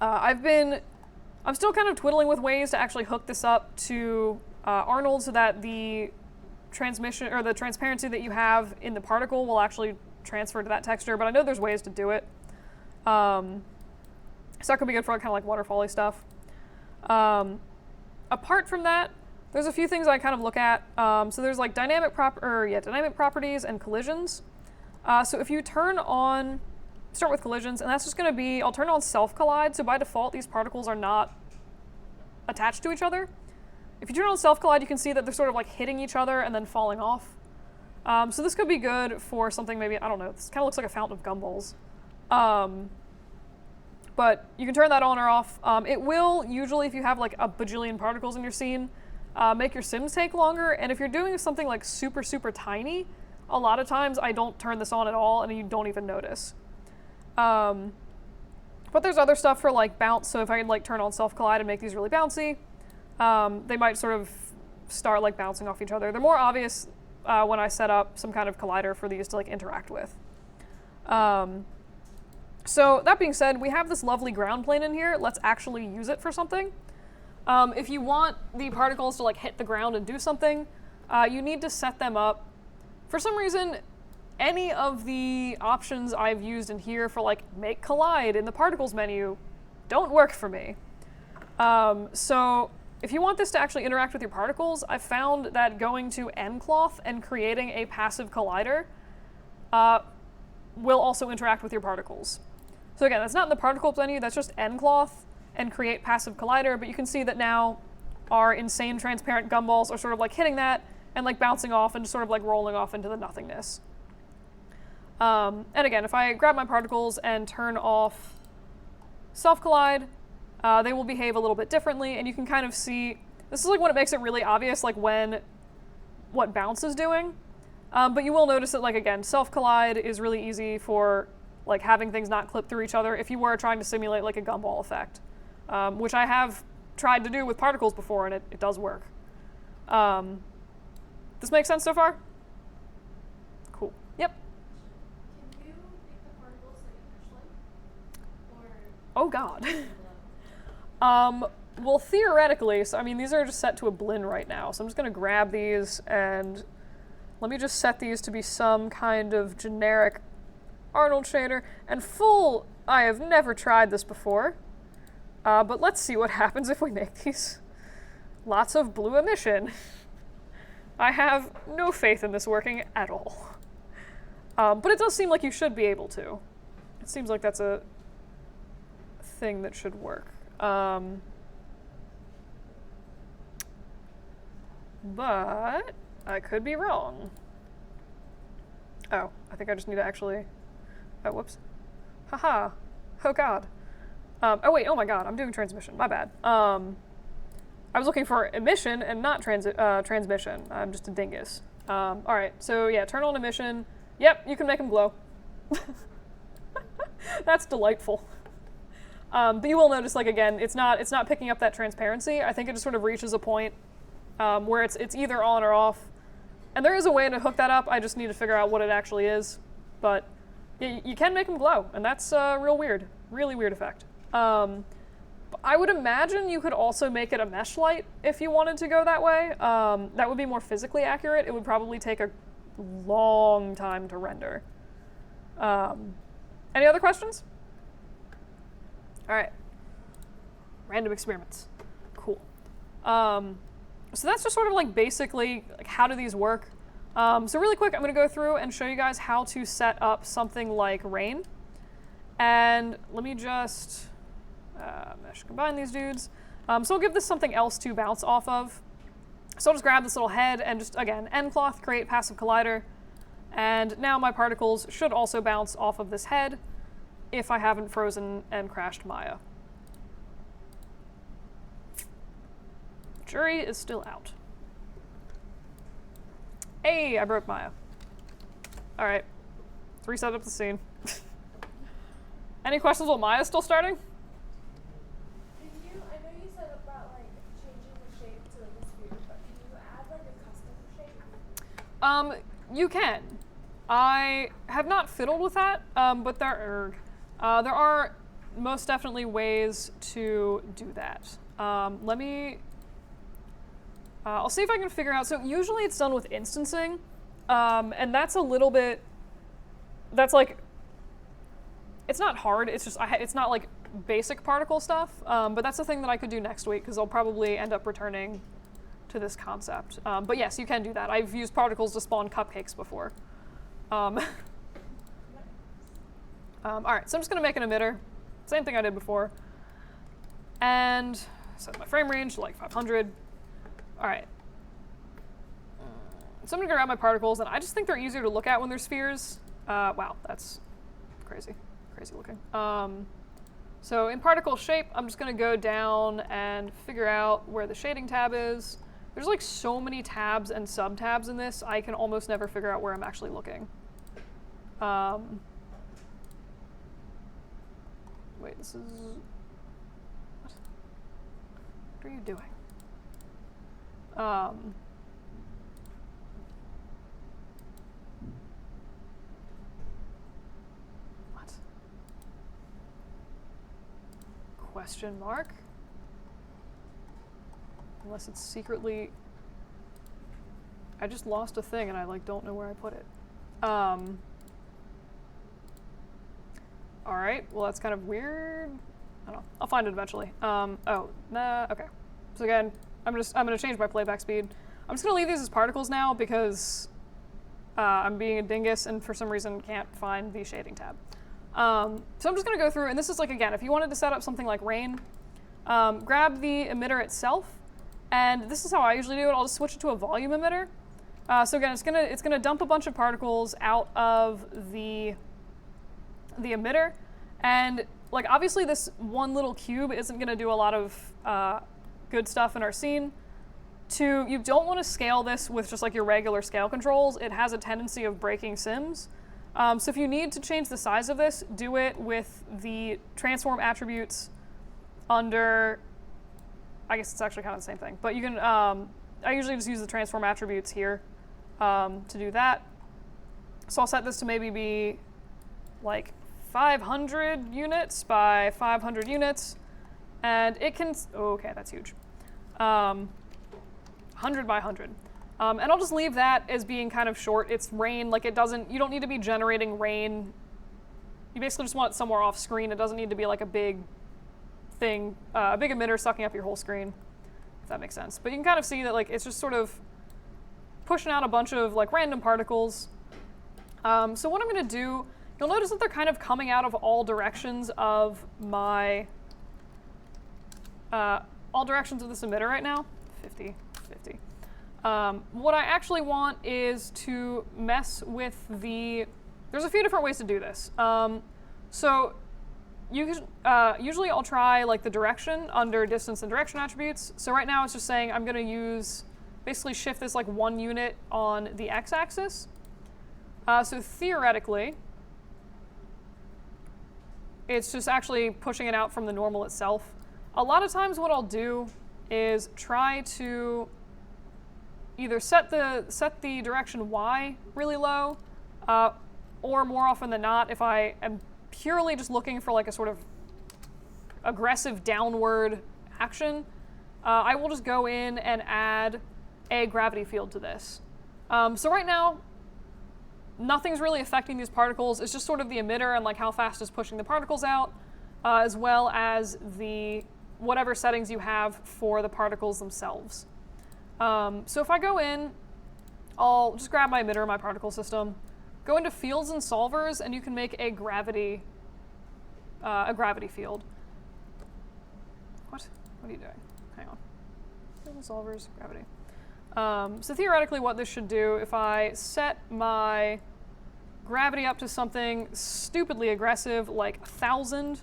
I'm still kind of twiddling with ways to actually hook this up to Arnold so that the transmission or the transparency that you have in the particle will actually transfer to that texture, but I know there's ways to do it. So that could be good for kind of like waterfall-y stuff. Apart from that, there's a few things I kind of look at. So there's like dynamic properties and collisions. So if you start with collisions, and that's just going to be, I'll turn on self-collide. So by default, these particles are not attached to each other. If you turn on self-collide, you can see that they're sort of like hitting each other and then falling off. So this could be good for something maybe, I don't know, this kind of looks like a fountain of gumballs. But you can turn that on or off. It will, usually if you have like a bajillion particles in your scene, make your sims take longer. And if you're doing something like super, super tiny, a lot of times I don't turn this on at all and you don't even notice. But there's other stuff for like bounce. So if I like turn on self-collide and make these really bouncy, they might sort of start like bouncing off each other. They're more obvious when I set up some kind of collider for these to like interact with. So that being said, we have this lovely ground plane in here. Let's actually use it for something. If you want the particles to like hit the ground and do something, you need to set them up. For some reason, any of the options I've used in here for like make collide in the particles menu don't work for me. So if you want this to actually interact with your particles, I've found that going to ncloth and creating a passive collider will also interact with your particles. So again, that's not in the particles menu, that's just ncloth and create passive collider, but you can see that now our insane transparent gumballs are sort of like hitting that and like bouncing off and just sort of like rolling off into the nothingness. And again, if I grab my particles and turn off self-collide, they will behave a little bit differently, and you can kind of see, this is like when it makes it really obvious like when what bounce is doing. But you will notice that like again, self-collide is really easy for like having things not clip through each other if you were trying to simulate like a gumball effect, which I have tried to do with particles before, and it does work. This makes sense so far? Cool. Yep. Can you make the particles like Ashland? Oh God. Well, theoretically, so I mean, these are just set to a blend right now, so I'm just gonna grab these and let me just set these to be some kind of generic Arnold shader. And full, I have never tried this before, but let's see what happens if we make these. Lots of blue emission. I have no faith in this working at all. But it does seem like you should be able to. It seems like that's a thing that should work. But I could be wrong. Oh, I think I just need to actually... Oh, whoops. Haha. Oh, God. Oh, wait. Oh, my God. I'm doing transmission. My bad. I was looking for emission and not transmission. I'm just a dingus. All right. So, yeah, turn on emission. Yep, you can make them glow. That's delightful. But you will notice, like, again, it's not picking up that transparency. I think it just sort of reaches a point where it's either on or off. And there is a way to hook that up. I just need to figure out what it actually is. But you can make them glow, and that's real weird. Really weird effect. I would imagine you could also make it a mesh light if you wanted to go that way. That would be more physically accurate. It would probably take a long time to render. Any other questions? All right. Random experiments. Cool. So that's just sort of like basically like how do these work. So really quick, I'm going to go through and show you guys how to set up something like rain. And let me just mesh combine these dudes. So I'll give this something else to bounce off of. So I'll just grab this little head and just, again, ncloth, create passive collider. And now my particles should also bounce off of this head if I haven't frozen and crashed Maya. Jury is still out. Hey, I broke Maya. All right, let's reset up the scene. Any questions while Maya's still starting? I know you said about like changing the shape to like a sphere, but can you add like a custom shape? You can. I have not fiddled with that, but there are most definitely ways to do that. Let me. I'll see if I can figure out. So usually it's done with instancing, and that's a little bit. That's like. It's not hard. It's just it's not like basic particle stuff. But that's a thing that I could do next week because I'll probably end up returning to this concept. But yes, you can do that. I've used particles to spawn cupcakes before. All right, so I'm just going to make an emitter. Same thing I did before. And set my frame range to like 500. All right. So I'm going to grab my particles, and I just think they're easier to look at when they're spheres. Wow, that's crazy. Crazy looking. So in particle shape, I'm just going to go down and figure out where the shading tab is. There's like so many tabs and sub-tabs in this, I can almost never figure out where I'm actually looking. Wait, this is... What are you doing? What? Question mark. Unless it's secretly... I just lost a thing and I like don't know where I put it. Alright, well that's kind of weird. I don't know. I'll find it eventually. Oh, nah, okay. So again, I'm gonna change my playback speed. I'm just gonna leave these as particles now because I'm being a dingus and for some reason can't find the shading tab. So I'm just gonna go through, and this is like, again, if you wanted to set up something like rain, grab the emitter itself, and this is how I usually do it. I'll just switch it to a volume emitter. So again, it's gonna dump a bunch of particles out of the emitter, and like obviously this one little cube isn't gonna do a lot of good stuff in our scene. You don't want to scale this with just like your regular scale controls. It has a tendency of breaking sims. So if you need to change the size of this, do it with the transform attributes under, I guess it's actually kind of the same thing, but you can, I usually just use the transform attributes here to do that. So I'll set this to maybe be like 500 units by 500 units, and it can, oh, okay, that's huge. 100 by 100. And I'll just leave that as being kind of short. It's rain, like it doesn't, you don't need to be generating rain. You basically just want it somewhere off screen. It doesn't need to be like a big thing, a big emitter sucking up your whole screen, if that makes sense. But you can kind of see that like it's just sort of pushing out a bunch of like random particles. So what I'm gonna do, you'll notice that they're kind of coming out of all directions of my, all directions of this emitter right now. 50, 50. What I actually want is to mess with there's a few different ways to do this. So usually I'll try like the direction under distance and direction attributes. So right now it's just saying I'm going to basically shift this like 1 unit on the x-axis. So theoretically, it's just actually pushing it out from the normal itself. A lot of times what I'll do is try to either set the direction Y really low, or more often than not, if I am purely just looking for like a sort of aggressive downward action, I will just go in and add a gravity field to this. So right now, nothing's really affecting these particles. It's just sort of the emitter and like how fast it's pushing the particles out, as well as the whatever settings you have for the particles themselves. So if I go in, I'll just grab my emitter, my particle system, go into fields and solvers, and you can make a gravity field. What are you doing? Hang on. Fields and solvers, gravity. So theoretically what this should do, if I set my gravity up to something stupidly aggressive, like 1,000,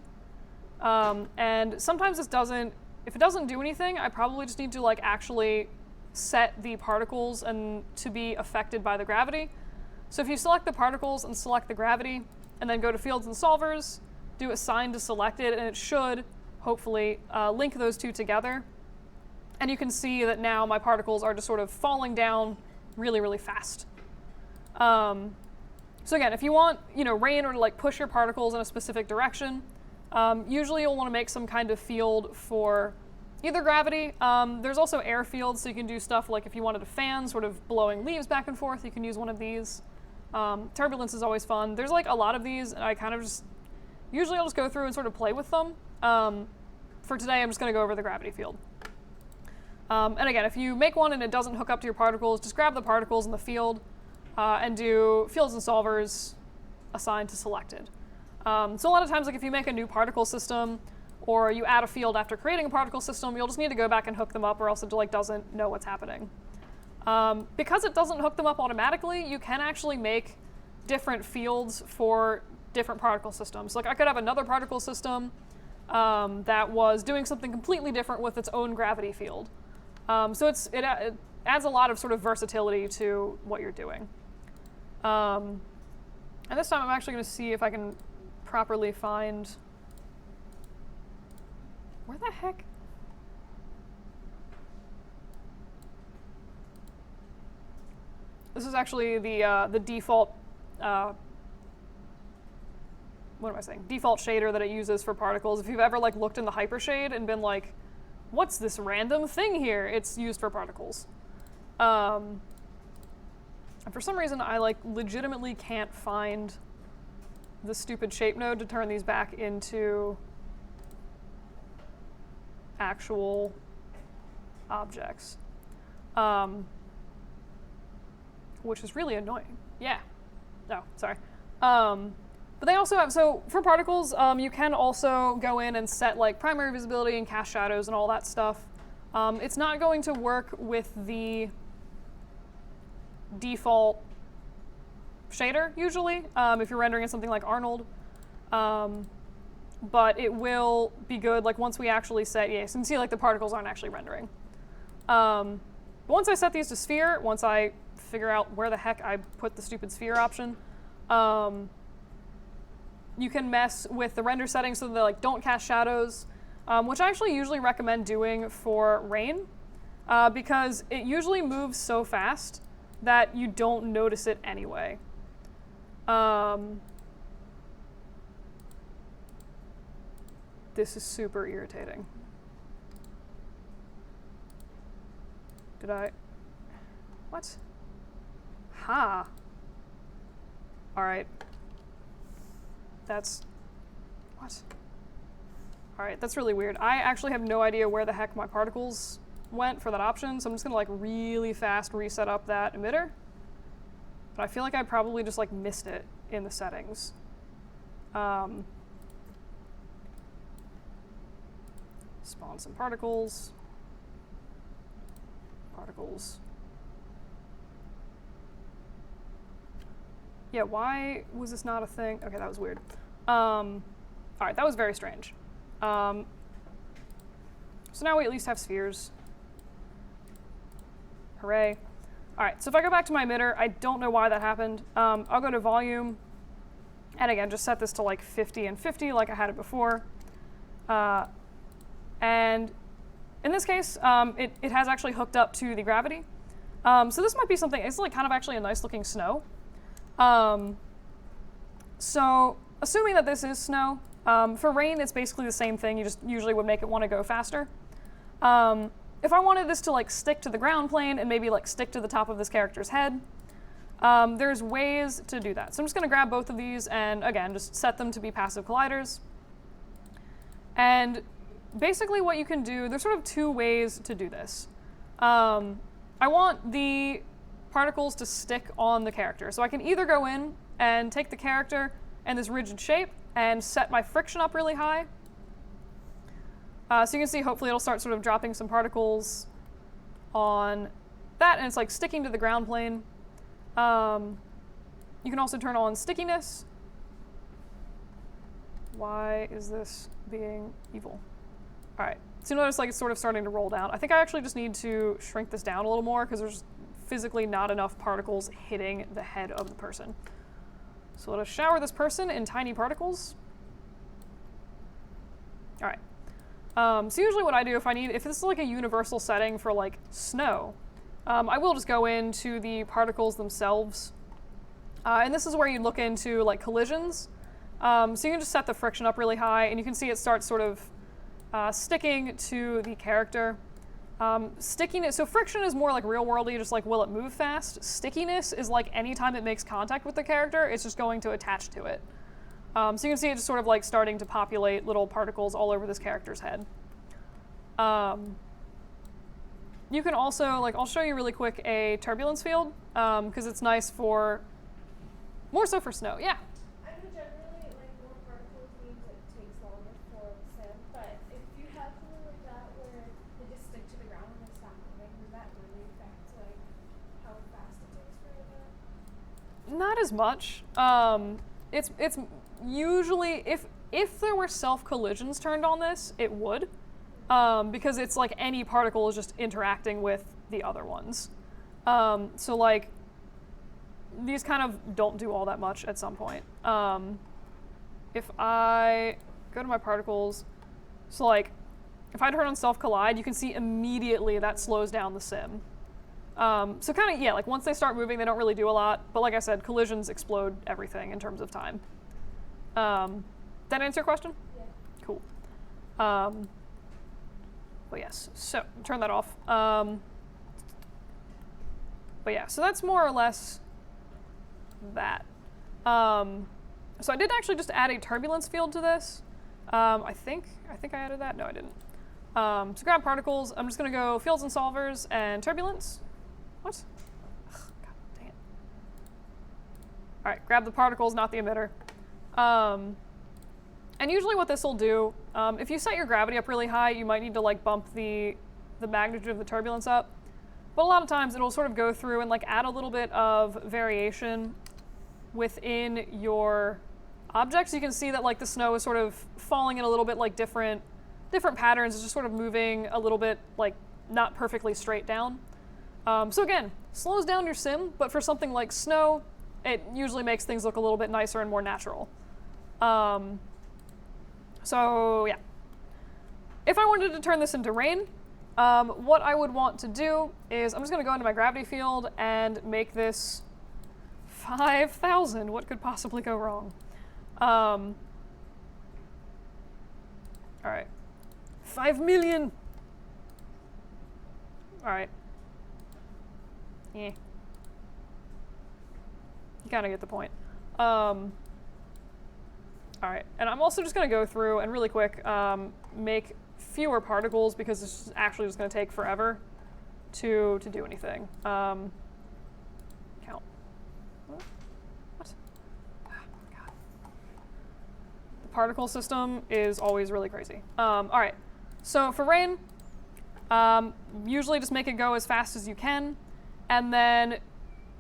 and sometimes this doesn't, if it doesn't do anything, I probably just need to like actually set the particles and to be affected by the gravity. So if you select the particles and select the gravity, and then go to fields and solvers, do assign to selected, and it should hopefully link those two together. And you can see that now my particles are just sort of falling down really, really fast. So again, if you want, rain or to like push your particles in a specific direction, usually you'll want to make some kind of field for either gravity. There's also air fields, so you can do stuff like if you wanted a fan sort of blowing leaves back and forth, you can use one of these. Turbulence is always fun. There's like a lot of these, and I kind of usually I'll just go through and sort of play with them. For today, I'm just going to go over the gravity field. And again, if you make one and it doesn't hook up to your particles, just grab the particles in the field and do fields and solvers assigned to selected. So a lot of times, like if you make a new particle system or you add a field after creating a particle system, you'll just need to go back and hook them up, or else it like doesn't know what's happening. Because it doesn't hook them up automatically, you can actually make different fields for different particle systems. Like I could have another particle system that was doing something completely different with its own gravity field. So it adds a lot of sort of versatility to what you're doing. And this time I'm actually going to see if I can properly find... Where the heck? This is actually the default what am I saying? Default shader that it uses for particles. If you've ever like looked in the Hypershade and been like, what's this random thing here? It's used for particles. And for some reason, I like legitimately can't find the stupid shape node to turn these back into actual objects, which is really annoying. Yeah. No, sorry. But they also have, so for particles, you can also go in and set like primary visibility and cast shadows and all that stuff. It's not going to work with the default shader usually, if you're rendering in something like Arnold. But it will be good like once we actually set, yeah, so you can see like the particles aren't actually rendering. Once I set these to sphere, once I figure out where the heck I put the stupid sphere option, you can mess with the render settings so that they like don't cast shadows, which I actually usually recommend doing for rain, because it usually moves so fast that you don't notice it anyway. This is super irritating. Did I? What? Ha. All right. That's, what? All right, that's really weird. I actually have no idea where the heck my particles went for that option, so I'm just gonna like really fast reset up that emitter. But I feel like I probably just like missed it in the settings. Spawn some particles. Particles. Yeah, why was this not a thing? Okay, that was weird. All right, that was very strange. So now we at least have spheres. Hooray. All right, so if I go back to my emitter, I don't know why that happened. I'll go to volume, and again, just set this to like 50 and 50 like I had it before. And in this case, it has actually hooked up to the gravity. So this might be something, it's like kind of actually a nice looking snow. So assuming that this is snow, for rain it's basically the same thing, you just usually would make it want to go faster. If I wanted this to like stick to the ground plane and maybe like stick to the top of this character's head, there's ways to do that. So I'm just going to grab both of these and again just set them to be passive colliders. And basically what you can do, there's sort of two ways to do this. I want the particles to stick on the character. So I can either go in and take the character and this rigid shape and set my friction up really high. So you can see hopefully it'll start sort of dropping some particles on that and it's like sticking to the ground plane. You can also turn on stickiness. Why is this being evil? All right, so notice like it's sort of starting to roll down. I think I actually just need to shrink this down a little more because there's physically not enough particles hitting the head of the person. So let us shower this person in tiny particles. All right. So usually what I do if this is like a universal setting for like snow, I will just go into the particles themselves. And this is where you look into like collisions. So you can just set the friction up really high and you can see it starts sort of sticking to the character. Stickiness, so friction is more like real worldy, just like will it move fast? Stickiness is like anytime it makes contact with the character, it's just going to attach to it. So you can see it just sort of like starting to populate little particles all over this character's head. You can also, like I'll show you really quick a turbulence field, because it's nice for, more so for snow, yeah. I know generally, like, more particles means it takes longer for sim, but if you have something like that where they just stick to the ground and they stop moving, does that really affect, like, how fast it takes for it to? Not as much. It's usually, if there were self-collisions turned on this, it would. Because it's like any particle is just interacting with the other ones. So like, these kind of don't do all that much at some point. If I go to my particles, so like, if I turn on self-collide, you can see immediately that slows down the sim. So kind of, yeah, like once they start moving, they don't really do a lot. But like I said, collisions explode everything in terms of time. That answer your question? Yeah. Cool. Well, yes. So turn that off. But yeah, so that's more or less that. So I did actually just add a turbulence field to this. I think I added that. No, I didn't. So grab particles. I'm just gonna go fields and solvers and turbulence. What? Ugh, God dang it. All right, grab the particles, not the emitter. And usually what this will do, if you set your gravity up really high, you might need to like bump the magnitude of the turbulence up. But a lot of times it'll sort of go through and like add a little bit of variation within your objects. You can see that like the snow is sort of falling in a little bit like different patterns. It's just sort of moving a little bit like not perfectly straight down. So again, slows down your sim, but for something like snow, it usually makes things look a little bit nicer and more natural. So yeah, if I wanted to turn this into rain, what I would want to do is I'm just going to go into my gravity field and make this 5,000. What could possibly go wrong? All right, 5 million. All right. Yeah. You kind of get the point. All right, and I'm also just going to go through and really quick make fewer particles because it's actually just going to take forever to do anything. Count. What? Oh, God. The particle system is always really crazy. All right, so for rain, usually just make it go as fast as you can, and then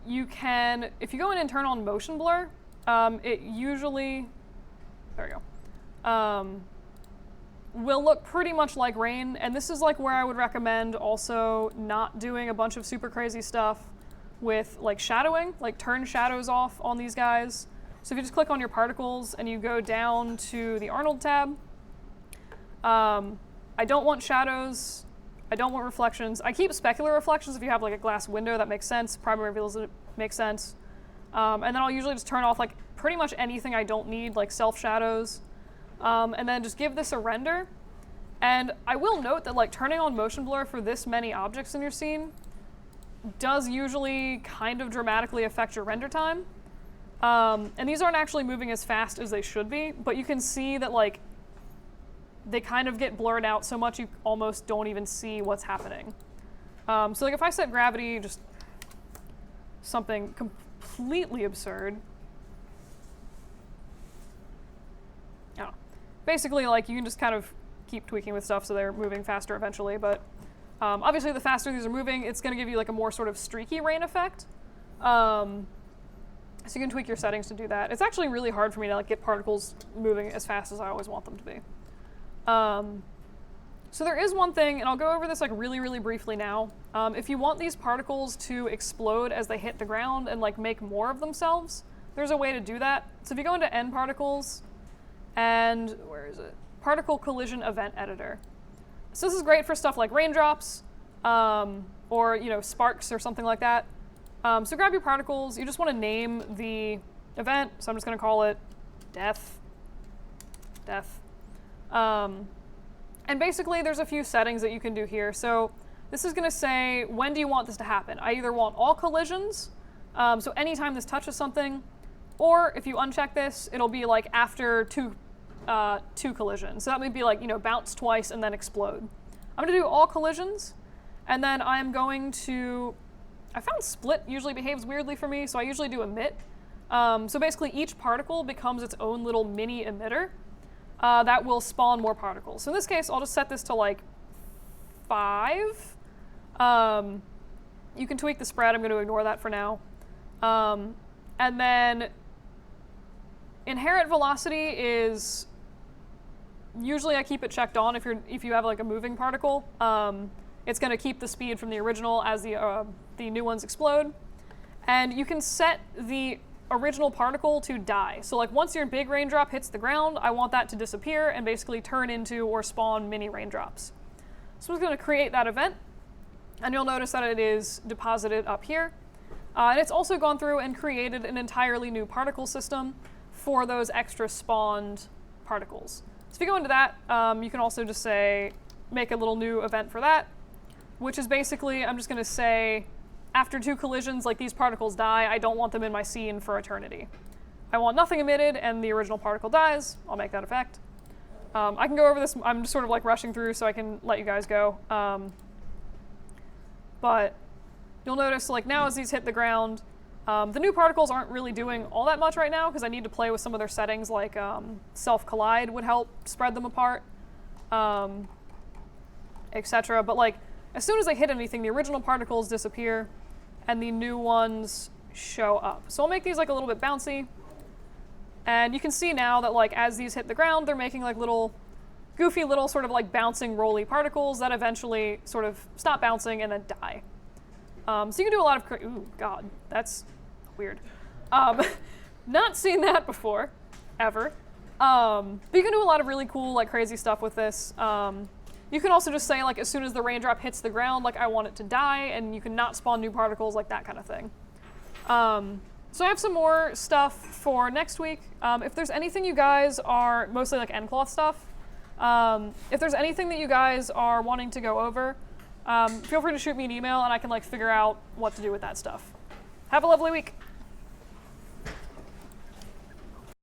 you can, if you go in and turn on motion blur, it usually, there we go, will look pretty much like rain, and this is like where I would recommend also not doing a bunch of super crazy stuff with like shadowing, like turn shadows off on these guys. So if you just click on your particles and you go down to the Arnold tab, I don't want shadows, I don't want reflections. I keep specular reflections if you have like a glass window, that makes sense. Primary reveals it makes sense. And then I'll usually just turn off like pretty much anything I don't need, like self shadows. And then just give this a render. And I will note that like turning on motion blur for this many objects in your scene does usually kind of dramatically affect your render time. And these aren't actually moving as fast as they should be, but you can see that like they kind of get blurred out so much you almost don't even see what's happening. So like if I set gravity just something completely absurd, I don't know. Basically, like you can just kind of keep tweaking with stuff so they're moving faster eventually, but obviously the faster these are moving, it's going to give you like a more sort of streaky rain effect. So you can tweak your settings to do that. It's actually really hard for me to like get particles moving as fast as I always want them to be. So there is one thing, and I'll go over this like really, really briefly now. If you want these particles to explode as they hit the ground and like make more of themselves, there's a way to do that. So if you go into N particles, and where is it? Particle collision event editor. So this is great for stuff like raindrops, or sparks or something like that. So grab your particles. You just want to name the event. So I'm just going to call it death. And basically there's a few settings that you can do here. So this is going to say, when do you want this to happen? I either want all collisions, so anytime this touches something, or if you uncheck this, it'll be like after two collisions. So that would be like, bounce twice and then explode. I'm going to do all collisions, and then I'm going to, I found split usually behaves weirdly for me, so I usually do emit. So basically each particle becomes its own little mini emitter that will spawn more particles. So in this case, I'll just set this to like 5. You can tweak the spread. I'm going to ignore that for now. And then inherent velocity is usually I keep it checked on if you have like a moving particle. It's going to keep the speed from the original as the new ones explode. And you can set the original particle to die. So like once your big raindrop hits the ground, I want that to disappear and basically turn into or spawn mini raindrops. So I'm just going to create that event, and you'll notice that it is deposited up here. And it's also gone through and created an entirely new particle system for those extra spawned particles. So if you go into that, you can also just say, make a little new event for that, which is basically, I'm just going to say, after 2 collisions, like these particles die, I don't want them in my scene for eternity. I want nothing emitted and the original particle dies. I'll make that effect. I can go over this, I'm just sort of like rushing through so I can let you guys go. But you'll notice like now as these hit the ground, the new particles aren't really doing all that much right now because I need to play with some of their settings, like self-collide would help spread them apart, etc. But like as soon as I hit anything, the original particles disappear and the new ones show up. So I'll make these like a little bit bouncy. And you can see now that like as these hit the ground, they're making like little goofy little sort of like bouncing rolly particles that eventually sort of stop bouncing and then die. So you can do a lot of, ooh, God, that's weird. Not seen that before, ever. But you can do a lot of really cool, like crazy stuff with this. You can also just say like as soon as the raindrop hits the ground, like I want it to die, and you can not spawn new particles, like that kind of thing. So I have some more stuff for next week. If there's anything you guys are, mostly like Endcloth stuff, if there's anything that you guys are wanting to go over, feel free to shoot me an email and I can like figure out what to do with that stuff. Have a lovely week.